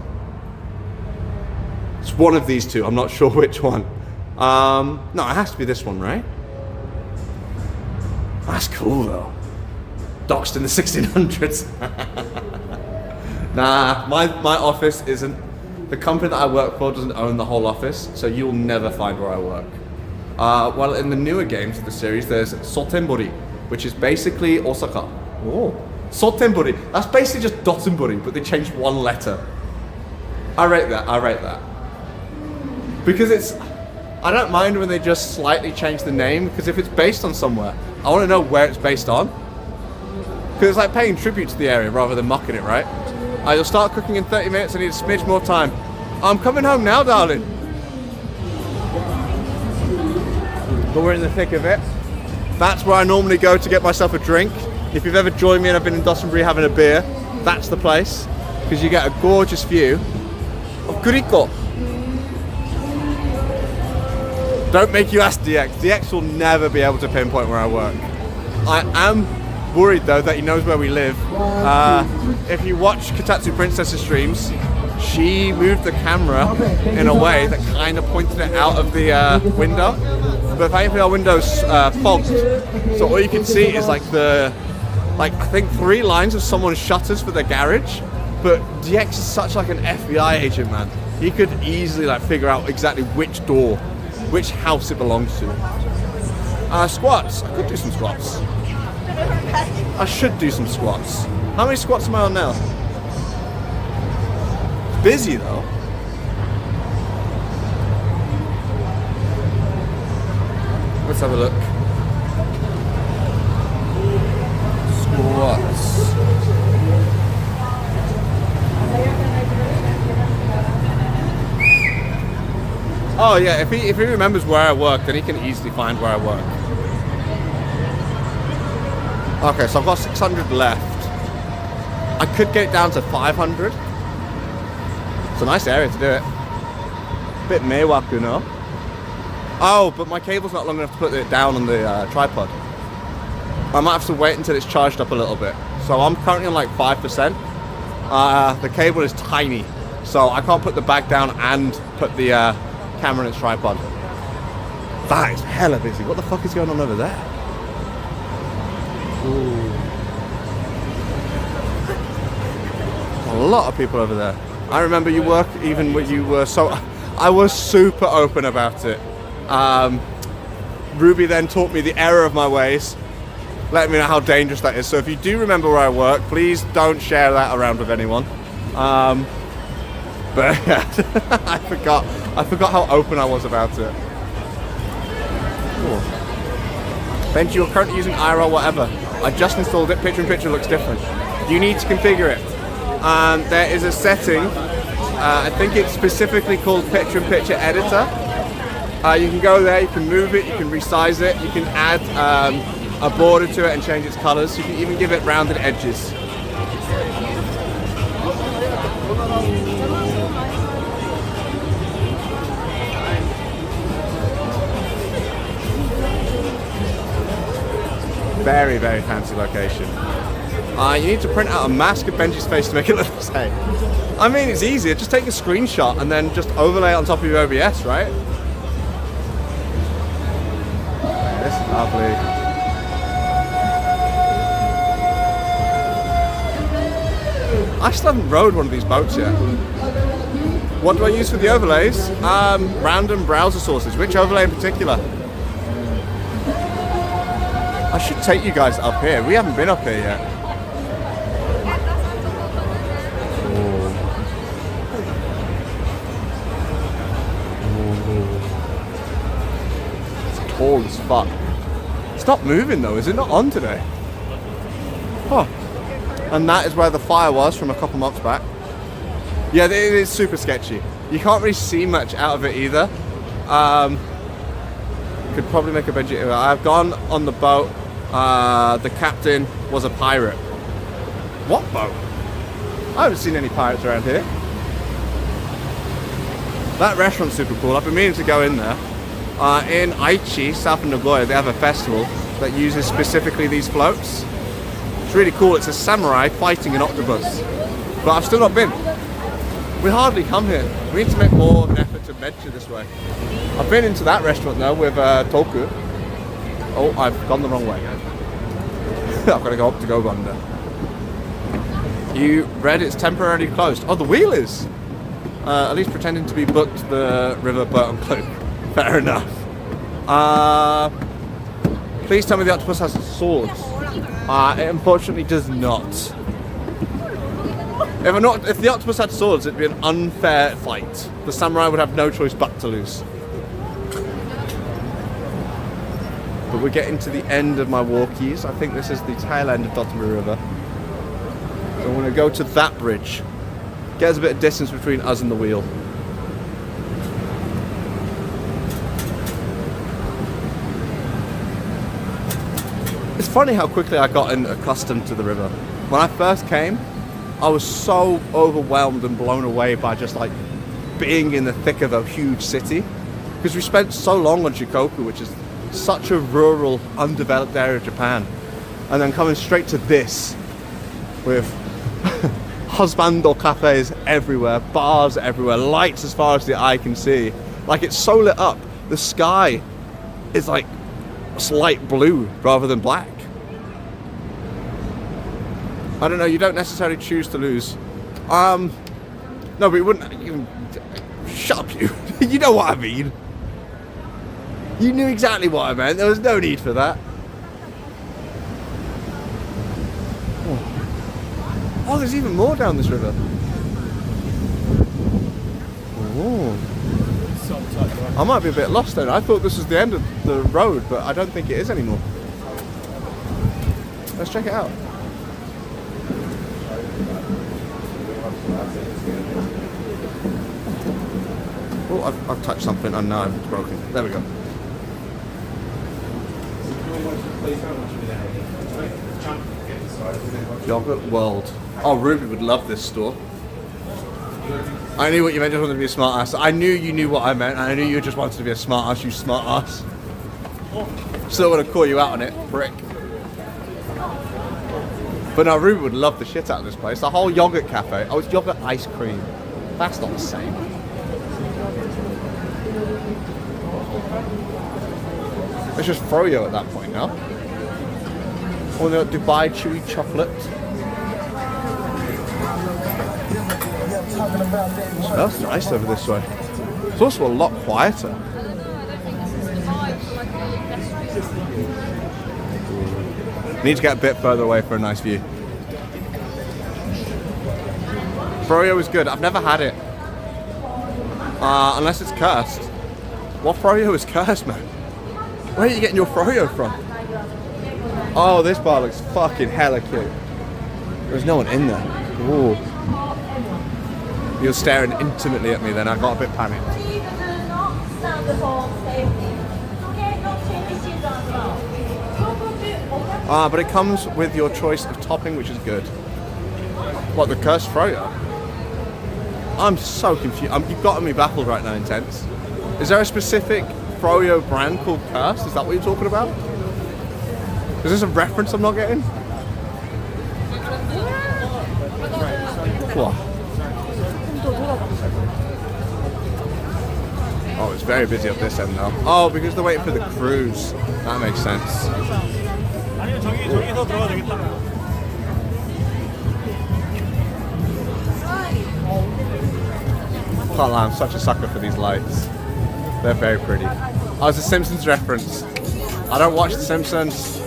It's one of these two. I'm not sure which one. No, it has to be this one, right? That's cool though. Doxed in the 1600s. Nah, my office isn't. The company that I work for doesn't own the whole office, so you'll never find where I work. Well, in the newer games of the series, there's Dotonburi, which is basically Osaka. Oh, Dotonburi. That's basically just Dotonburi, but they changed one letter. I rate that. I rate that. Because it's. I don't mind when they just slightly change the name, because if it's based on somewhere, I want to know where it's based on. Because it's like paying tribute to the area rather than mocking it, right? You'll start cooking in 30 minutes. I need a smidge more time. I'm coming home now, darling. But we're in the thick of it. That's where I normally go to get myself a drink. If you've ever joined me and I've been in Dotonburi having a beer, that's the place. Because you get a gorgeous view of Guriko. Don't make you ask DX. DX will never be able to pinpoint where I work. I am worried though that he knows where we live. If you watch Kotatsu Princess's streams, she moved the camera in a way that kind of pointed it out of the window. But thankfully our window's fogged, so all you can see is like I think 3 lines of someone's shutters for the garage. But DX is such like an FBI agent, man. He could easily like figure out exactly which door, which house it belongs to. Squats. I could do some squats. I should do some squats. How many squats am I on now? It's busy though. Let's have a look. Squats. Oh yeah, if he remembers where I work, then he can easily find where I work. Okay, so I've got 600 left. I could get it down to 500. It's a nice area to do it. Bit meiwaku, no? Oh, but my cable's not long enough to put it down on the tripod. I might have to wait until it's charged up a little bit. So I'm currently on like 5%. The cable is tiny, so I can't put the bag down and put the camera in its tripod. That is hella busy. What the fuck is going on over there? Ooh. A lot of people over there. I remember you work even when you were so... I was super open about it. Ruby then taught me the error of my ways, letting me know how dangerous that is. So if you do remember where I work, please don't share that around with anyone. But yeah, I forgot how open I was about it. Cool. Benji, you're currently using IRL whatever. I just installed it. Picture in picture looks different. You need to configure it. There is a setting. I think it's specifically called picture in picture editor. You can go there. You can move it. You can resize it. You can add a border to it and change its colors. You can even give it rounded edges. Very, very fancy location. You need to print out a mask of Benji's face to make it look the same. I mean, it's easier. Just take a screenshot and then just overlay it on top of your OBS, right? This is lovely. I still haven't rowed one of these boats yet. What do I use for the overlays? Random browser sources. Which overlay in particular? I should take you guys up here. We haven't been up here yet. It's tall as fuck. It's not moving though, is it? Not on today. Huh. And that is where the fire was from a couple months back. Yeah, it is super sketchy. You can't really see much out of it either. Could probably make a Benji. I've gone on the boat. The captain was a pirate. What boat? I haven't seen any pirates around here. That restaurant's super cool. I've been meaning to go in there. In Aichi, south of Nagoya, they have a festival that uses specifically these floats. It's really cool. It's a samurai fighting an octopus. But I've still not been. We hardly come here. We need to make more of an effort to venture this way. I've been into that restaurant now with Toku. Oh, I've gone the wrong way. I've got to go up to go under. You read it's temporarily closed. Oh, the wheel is. At least pretending to be booked the river boat and cloak. Fair enough. Please tell me the octopus has swords. It unfortunately does not. If the octopus had swords, it'd be an unfair fight. The samurai would have no choice but to lose. But we're getting to the end of my walkies. I think this is the tail end of Dotonburi River. So I'm going to go to that bridge. Get us a bit of distance between us and the wheel. It's funny how quickly I got accustomed to the river. When I first came, I was so overwhelmed and blown away by just like being in the thick of a huge city. Because we spent so long on Shikoku, which is such a rural, undeveloped area of Japan. And then coming straight to this with husbando cafes everywhere, bars everywhere, lights as far as the eye can see. Like, it's so lit up. The sky is like slight blue rather than black. I don't know, you don't necessarily choose to lose. No, but you wouldn't. Shut up, you. You know what I mean. You knew exactly what I meant. There was no need for that. Oh, there's even more down this river. Oh. I might be a bit lost then. I thought this was the end of the road, but I don't think it is anymore. Let's check it out. Oh, I've touched something and now it's broken. There we go. Yogurt World. Oh, Ruby would love this store. I knew what you meant, just wanted to be a smart ass. I knew you knew what I meant, and I knew you just wanted to be a smart ass, you smart ass. Still want to call you out on it, prick. But no, Ruby would love the shit out of this place. The whole yogurt cafe. Oh, it's yogurt ice cream. That's not the same. It's just froyo at that point now. Oh, the Dubai chewy chocolate. Smells nice over this way. It's also a lot quieter. I don't know, I don't think this is the vibe for like a restaurant. Need to get a bit further away for a nice view. Froyo is good. I've never had it. Unless it's cursed. What froyo is cursed, man? Where are you getting your froyo from? Oh, this bar looks fucking hella cute. There's no one in there. Ooh. You're staring intimately at me then. I got a bit panicked. But it comes with your choice of topping, which is good. What, the cursed froyo? I'm so confused. You've got me baffled right now, Intense. Is there a specific froyo brand called Cursed? Is that what you're talking about? Is this a reference I'm not getting? What? Oh, it's very busy up this end now. Oh, because they're waiting for the cruise. That makes sense. Can't lie, I'm such a sucker for these lights. They're very pretty. Oh, it's a Simpsons reference. I don't watch The Simpsons.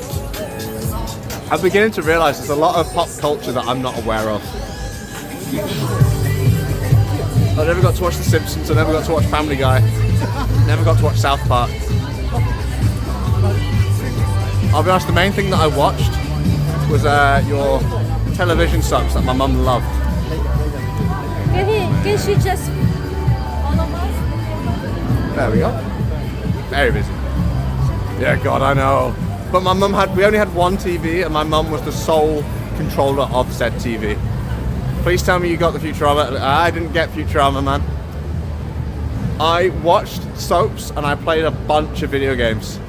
I'm beginning to realise there's a lot of pop culture that I'm not aware of. I never got to watch The Simpsons, I never got to watch Family Guy, never got to watch South Park. I'll be honest, the main thing that I watched was your television subs that my mum loved. Can she just follow us? There we go. Very busy. Yeah, God, I know. But my mum we only had one TV, and my mum was the sole controller of said TV. Please tell me you got the Futurama. I didn't get Futurama, man. I watched soaps and I played a bunch of video games.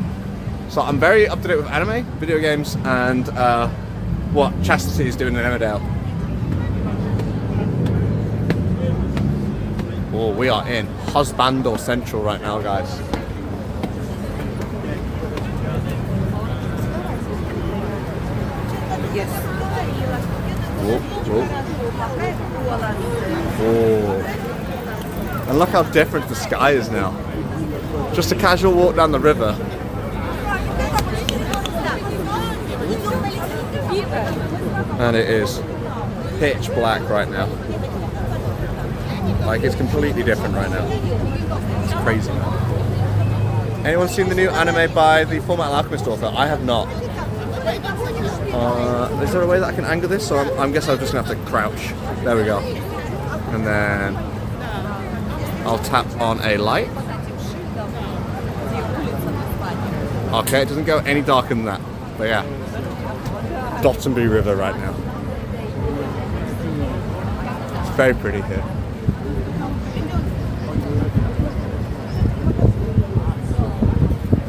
So I'm very up to date with anime, video games, and what Chastity is doing in Emmerdale. Oh, we are in Husbando Central right now, guys. Whoa, whoa. Oh. And look how different the sky is now. Just a casual walk down the river. And it is pitch black right now. Like, it's completely different right now. It's crazy, man. Anyone seen the new anime by the Fullmetal Alchemist author? I have not. Is there a way that I can angle this? So I guess I'm just gonna have to crouch. There we go. And then I'll tap on a light. Okay, it doesn't go any darker than that. But yeah, Dotonburi River right now. It's very pretty here.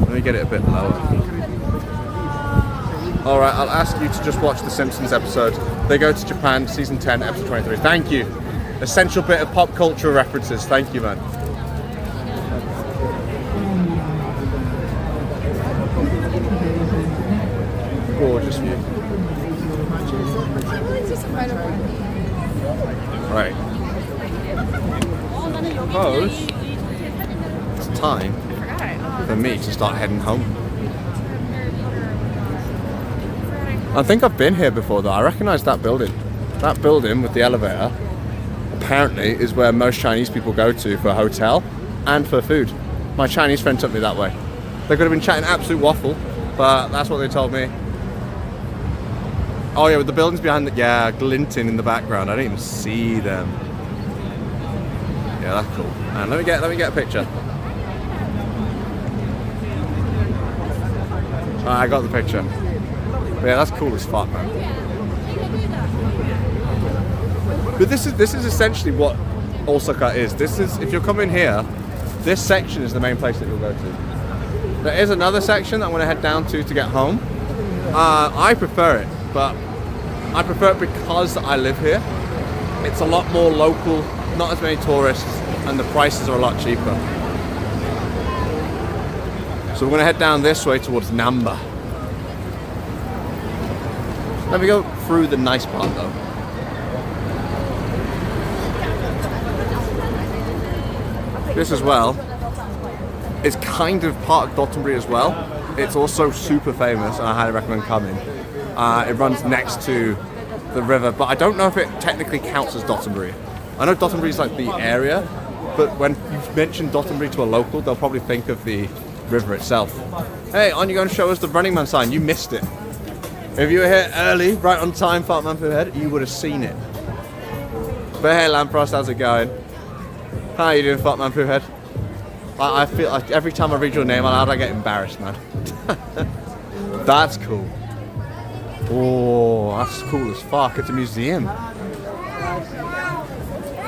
Let me get it a bit lower. Alright, I'll ask you to just watch the Simpsons episode. They go to Japan, season 10, episode 23. Thank you. Essential bit of pop culture references. Thank you, man. Gorgeous view. Right. Suppose it's time for me to start heading home. I think I've been here before though. I recognise that building. That building with the elevator apparently is where most Chinese people go to for a hotel and for food. My Chinese friend took me that way. They could have been chatting absolute waffle, but that's what they told me. Oh yeah, with the buildings behind it, yeah, glinting in the background. I didn't even see them. Yeah, that's cool. And let me get a picture. I got the picture. But yeah, that's cool as fuck, man. But this is essentially what Osaka is. This is, if you're coming here, this section is the main place that you'll go to. There is another section that I'm gonna head down to get home. I prefer it, but I prefer it because I live here. It's a lot more local, not as many tourists, and the prices are a lot cheaper. So we're gonna head down this way towards Namba. Let me go through the nice part though. This as well is kind of part of Dotonburi as well. It's also super famous and I highly recommend coming. It runs next to the river, but I don't know if it technically counts as Dotonburi. I know Dotonburi is like the area, but when you mention Dotonburi to a local, they'll probably think of the river itself. Hey, aren't you going to show us the Running Man sign? You missed it. If you were here early, right on time, Fat Man Poo Head, you would have seen it. But hey, Lamprost, how's it going? How are you doing, Fat Man Poo Head? I feel like every time I read your name aloud, I get embarrassed, man. That's cool. Oh, that's cool as fuck. It's a museum. I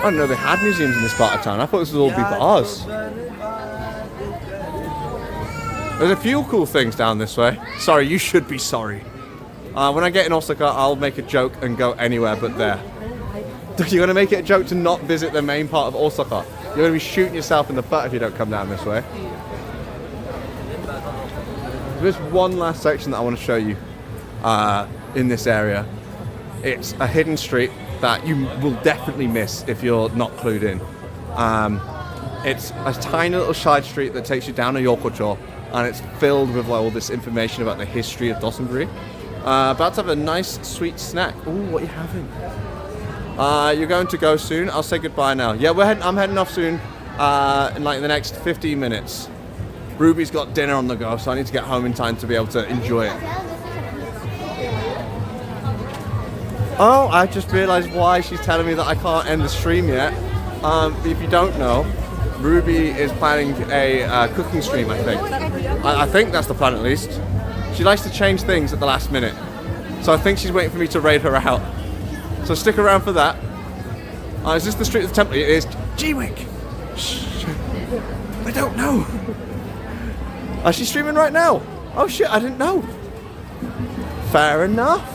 didn't know they had museums in this part of town. I thought this would all be bars. There's a few cool things down this way. Sorry, you should be sorry. When I get in Osaka, I'll make a joke and go anywhere but there. You're going to make it a joke to not visit the main part of Osaka. You're going to be shooting yourself in the butt if you don't come down this way. There's one last section that I want to show you in this area. It's a hidden street that you will definitely miss if you're not clued in. It's a tiny little side street that takes you down a Yokocho, and it's filled with all this information about the history of Dotonburi. About to have a nice sweet snack. Ooh, what are you having? You're going to go soon? I'll say goodbye now. Yeah, I'm heading off soon in like the next 15 minutes. Ruby's got dinner on the go, so I need to get home in time to be able to enjoy it. Oh, I just realised why she's telling me that I can't end the stream yet. If you don't know, Ruby is planning a cooking stream, I think. I think that's the plan at least. She likes to change things at the last minute. So I think she's waiting for me to raid her out. So stick around for that. Is this the street of the temple? It is. G-Wink! Shh. I don't know. Is she streaming right now? Oh shit, I didn't know. Fair enough.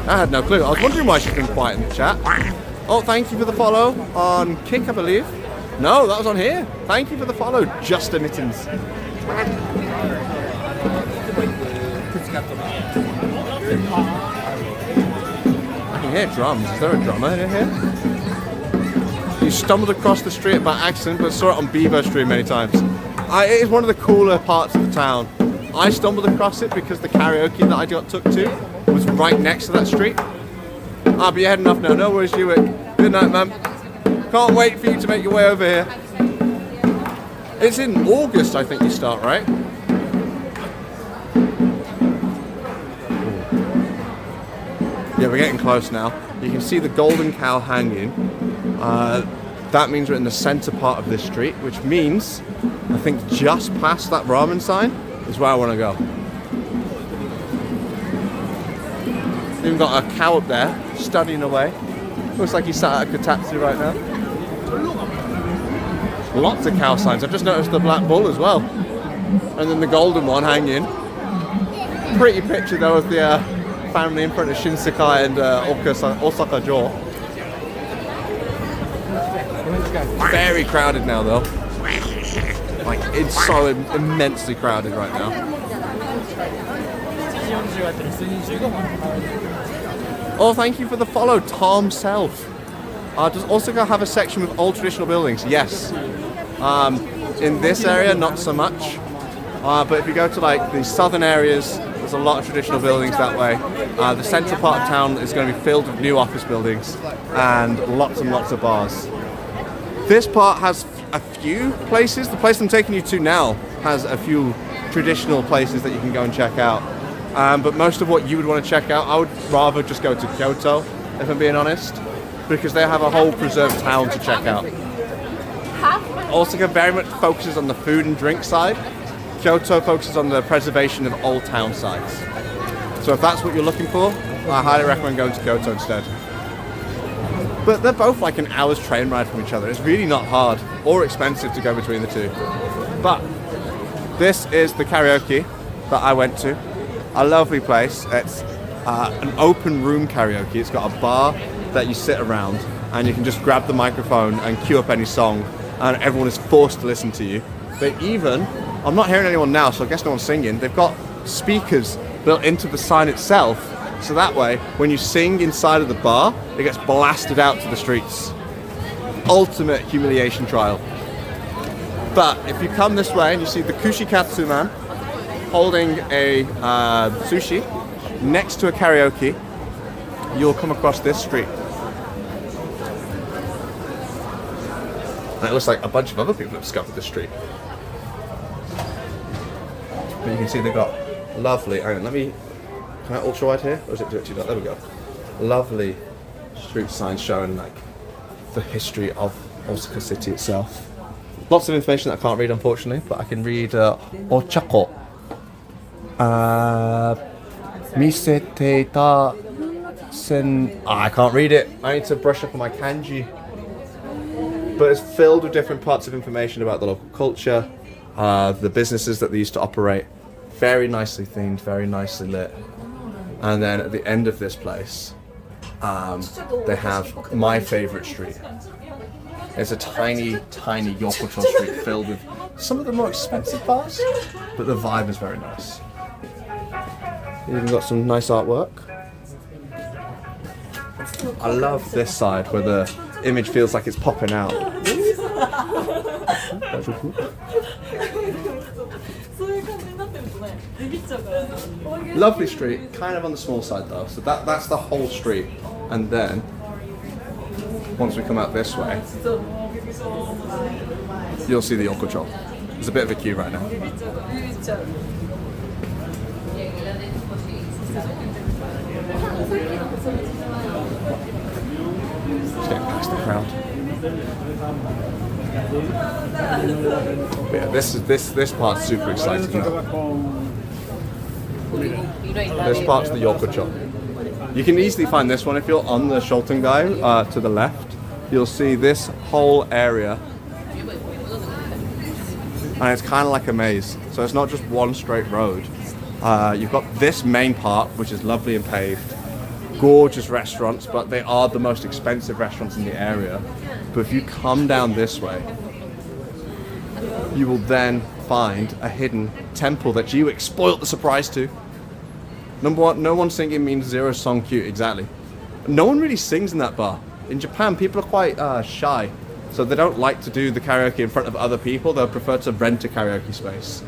I had no clue. I was wondering why she's been quiet in the chat. Oh, thank you for the follow on Kick, I believe. No, that was on here. Thank you for the follow, Just a Mittens. I can hear drums. Is there a drummer in here? You stumbled across the street by accident, but saw it on Beaver Street many times. It is one of the cooler parts of the town. I stumbled across it because the karaoke that I got took to was right next to that street. But you're heading off now. No worries, Hewitt. Good night, man. Can't wait for you to make your way over here. It's in August, I think you start, right? Yeah, we're getting close now. You can see the golden cow hanging. That means we're in the center part of this street, which means I think just past that ramen sign is where I want to go. Even got a cow up there, studying away. Looks like he's sat at a kotatsu right now. Lots of cow signs. I've just noticed the black bull as well. And then the golden one hanging. Pretty picture though of the family in front of Shinsekai and Osaka Jo. Very crowded now though. Like, it's so immensely crowded right now. Oh, thank you for the follow, Tom Self. Does Osaka have a section with old traditional buildings? Yes. In this area, not so much. But if you go to like the southern areas, there's a lot of traditional buildings that way. The central part of town is going to be filled with new office buildings and lots of bars. This part has a few places. The place I'm taking you to now has a few traditional places that you can go and check out. But most of what you would want to check out, I would rather just go to Kyoto, if I'm being honest, because they have a whole preserved town to check out. Osaka very much focuses on the food and drink side. Kyoto focuses on the preservation of old town sites. So if that's what you're looking for, I highly recommend going to Kyoto instead. But they're both like an hour's train ride from each other. It's really not hard or expensive to go between the two. But this is the karaoke that I went to. A lovely place. It's an open room karaoke. It's got a bar that you sit around and you can just grab the microphone and cue up any song and everyone is forced to listen to you. But even, I'm not hearing anyone now, so I guess no one's singing. They've got speakers built into the sign itself, so that way when you sing inside of the bar, it gets blasted out to the streets. Ultimate humiliation trial. But if you come this way and you see the Kushikatsu man holding a sushi next to a karaoke, you'll come across this street. And it looks like a bunch of other people have discovered this street. But you can see they've got lovely, hang on, can I ultra wide here? Or is it too dark? There we go. Lovely street signs showing like the history of Osaka City itself. Lots of information that I can't read unfortunately, but I can read Ochako. Misete ta sen. I can't read it. I need to brush up on my kanji. But it's filled with different parts of information about the local culture, the businesses that they used to operate. Very nicely themed, very nicely lit. And then at the end of this place, they have my favorite street. It's a tiny, tiny Yokocho street filled with some of the more expensive bars, but the vibe is very nice. You've even got some nice artwork. I love this side where the image feels like it's popping out. Lovely street, kind of on the small side though. So that's the whole street. And then, once we come out this way, you'll see the Yokocho. There's a bit of a queue right now. Just getting past the crowd. But yeah, this part's super exciting now. This part's the Yokocho. You can easily find this one if you're on the Shotengai to the left. You'll see this whole area, and it's kind of like a maze. So it's not just one straight road. You've got this main part, which is lovely and paved. gorgeous restaurants, but they are the most expensive restaurants in the area. But if you come down this way, you will then find a hidden temple that you spoiled the surprise to. Number one, no one singing means zero song cute, exactly. No one really sings in that bar. In Japan, people are quite shy, so they don't like to do the karaoke in front of other people. They'll prefer to rent a karaoke space.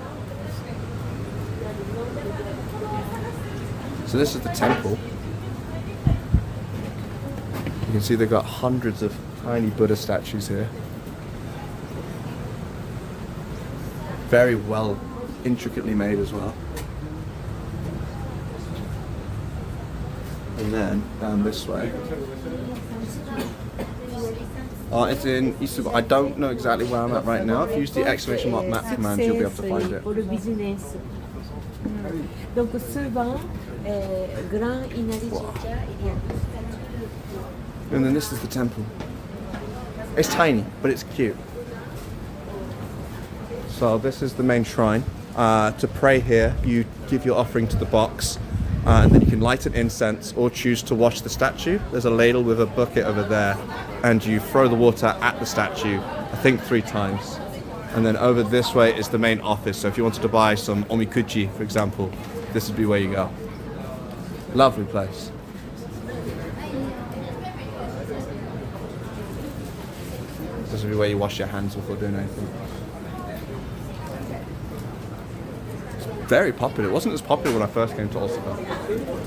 So this is the temple. You can see they've got hundreds of tiny Buddha statues here. Very well, intricately made as well. And then down this way. It's in Isuba. I don't know exactly where I'm at right now. If you use the exclamation mark map command, you'll be able to find it. Pour le business. Donc souvent, grand Inarichicha, il y a des statues. And then this is the temple. It's tiny, but it's cute. So this is the main shrine. To pray here, you give your offering to the box, and then you can light an incense or choose to wash the statue. There's a ladle with a bucket over there, and you throw the water at the statue, I think 3 times. And then over this way is the main office. So if you wanted to buy some omikuchi, for example, this would be where you go. Lovely place. This would be where you wash your hands before doing anything. It's very popular. It wasn't as popular when I first came to Osaka.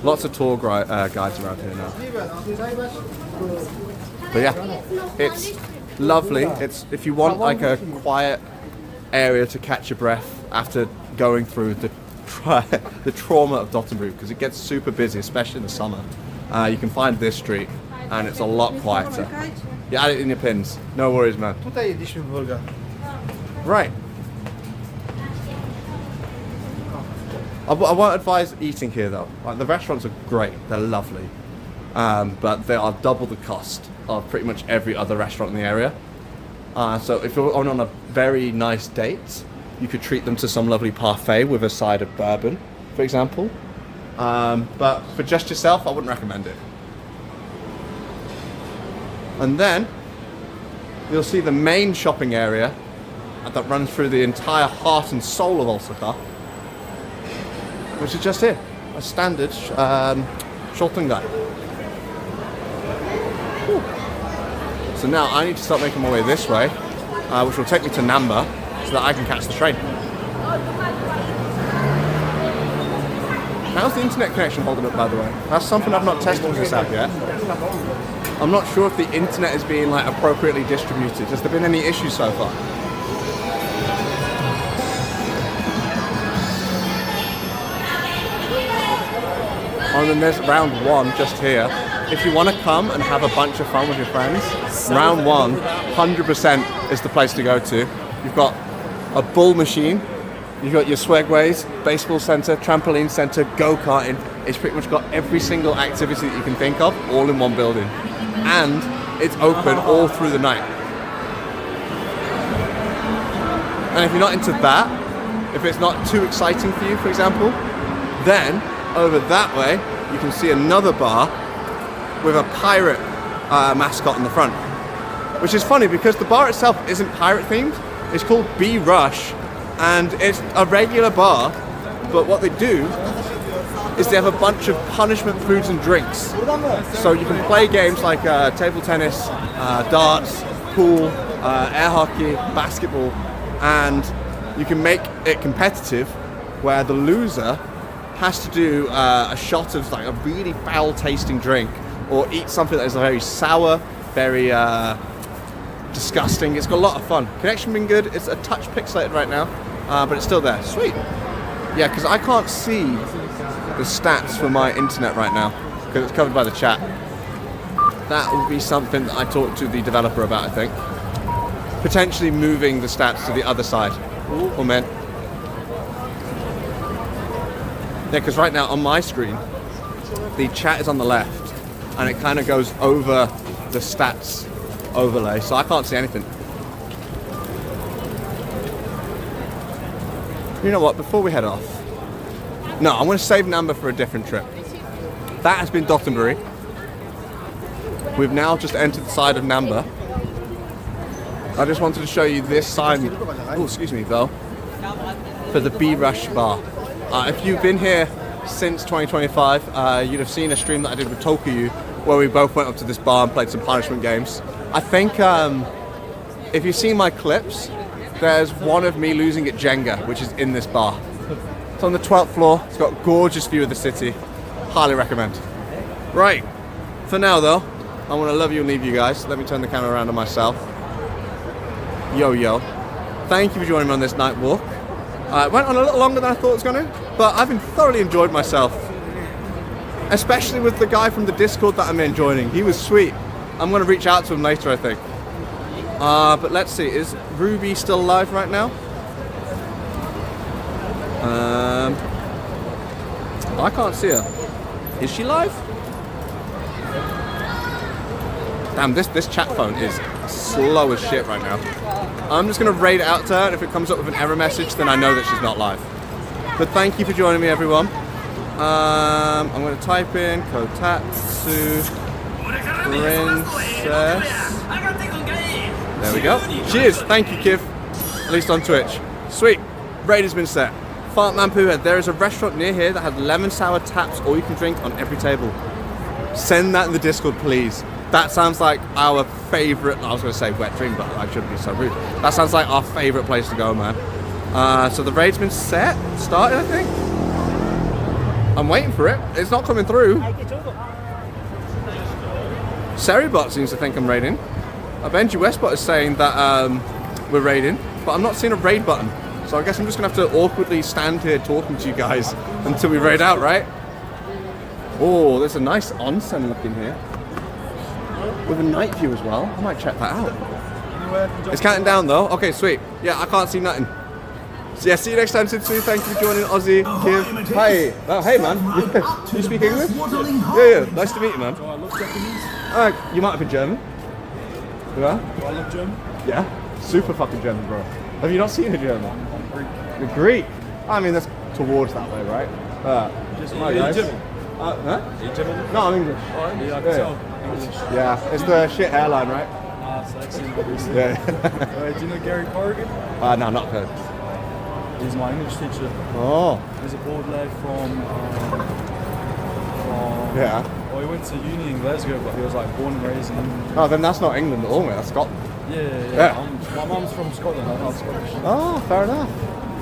Lots of tour guides around here now. But yeah, it's lovely. It's if you want like a quiet area to catch your breath after going through the trauma of Dotonburi, because it gets super busy, especially in the summer. You can find this street, and it's a lot quieter. You add it in your pins. No worries, man. Right. I won't advise eating here though. Like, the restaurants are great. They're lovely. But they are double the cost of pretty much every other restaurant in the area. So if you're on a very nice date, you could treat them to some lovely parfait with a side of bourbon, for example. But for just yourself, I wouldn't recommend it. And then you'll see the main shopping area that runs through the entire heart and soul of Osaka, which is just here, a standard Shotengai. So now I need to start making my way this way, which will take me to Namba, so that I can catch the train. How's the internet connection holding up, by the way? That's something I've not tested with this app yet. I'm not sure if the internet is being like appropriately distributed. Has there been any issues so far? And then there's round 1 just here. If you want to come and have a bunch of fun with your friends, round 1, 100% is the place to go to. You've got a bull machine, you've got your swagways, baseball center, trampoline center, go-karting. It's pretty much got every single activity that you can think of, all in one building. And it's open all through the night. And if you're not into that, if it's not too exciting for you, for example, then over that way, you can see another bar with a pirate mascot in the front. Which is funny because the bar itself isn't pirate themed. It's called B Rush, and it's a regular bar, but what they do is they have a bunch of punishment foods and drinks. So you can play games like table tennis, darts, pool, air hockey, basketball, and you can make it competitive where the loser has to do a shot of like a really foul tasting drink, or eat something that is very sour, very disgusting. It's got a lot of fun. Connection been good. It's a touch pixelated right now, but it's still there. Sweet. Yeah, because I can't see the stats for my internet right now because it's covered by the chat. That would be something that I talked to the developer about, I think. Potentially moving the stats to the other side. Oh man. Yeah, because right now on my screen, the chat is on the left, and it kind of goes over the stats overlay, so I can't see anything. You know what, before we head off, no, I'm going to save Namba for a different trip. That has been Dotonburi. We've now just entered the side of Namba. I just wanted to show you this sign, oh excuse me though, for the B-Rush bar. If you've been here since 2025, you'd have seen a stream that I did with Tokuyu where we both went up to this bar and played some punishment games. I think if you've seen my clips, there's one of me losing at Jenga, which is in this bar. It's on the 12th floor, it's got a gorgeous view of the city. Highly recommend. Right, for now though, I want to love you and leave you guys. Let me turn the camera around on myself. Yo. Thank you for joining me on this night walk. It went on a little longer than I thought it was going to, but I've been thoroughly enjoyed myself. Especially with the guy from the Discord that I'm in joining. He was sweet. I'm going to reach out to him later, I think. But let's see, is Ruby still live right now? I can't see her. Is she live? Damn, this chat phone is slow as shit right now. I'm just going to raid it out to her, and if it comes up with an error message, then I know that she's not live. But thank you for joining me, everyone. I'm going to type in Kotatsu Princess. There we go. Cheers. Thank you, Kiv. At least on Twitch. Sweet. Raid has been set. Fartman Poohead, there is a restaurant near here that has lemon sour taps all you can drink on every table. Send that in the Discord, please. That sounds like our favourite, I was going to say wet dream, but I shouldn't be so rude. That sounds like our favourite place to go, man. So the raid's been started, I think. I'm waiting for it. It's not coming through. Seribot seems to think I'm raiding. Benji Westbot is saying that we're raiding, but I'm not seeing a raid button. So I guess I'm just going to have to awkwardly stand here talking to you guys until we raid out, right? Oh, there's a nice onsen looking here. With a night view as well. I might check that out. It's counting down though. Okay, sweet. Yeah, I can't see nothing. So yeah, see you next time, Sitsu. Thank you for joining, Ozzy, Kiv. Hi. Oh, hey, man. You speak English? Yeah. Nice to meet you, man. Do I look Japanese? You might have been German. Yeah? Do I look German? Yeah. Super fucking German, bro. Have you not seen a German? I'm Greek. You're Greek? I mean, that's towards that way, right? Just Hi, guys. German. Huh? Are you German? No, I'm English. Oh, yeah, I can tell. English. Yeah, it's the shit hairline, right? It's excellent, obviously. Yeah. Do you know Gary Corrigan? No, not heard. He's my English teacher. Oh. He's a board lad from Yeah. well, he went to uni in Glasgow, but he was like born and raised in England. Oh, then that's not England at all, mate. That's Scotland. Yeah. My mum's from Scotland. I'm not Scottish. Oh, fair enough.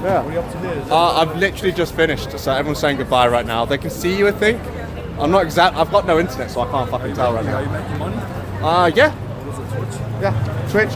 Yeah. What are you up to here? I've literally just finished, so everyone's saying goodbye right now. They can see you, I think. I'm not exact. I've got no internet, so I can't fucking tell right Are you now. making money? Yeah. What is it, Twitch? Yeah. Twitch.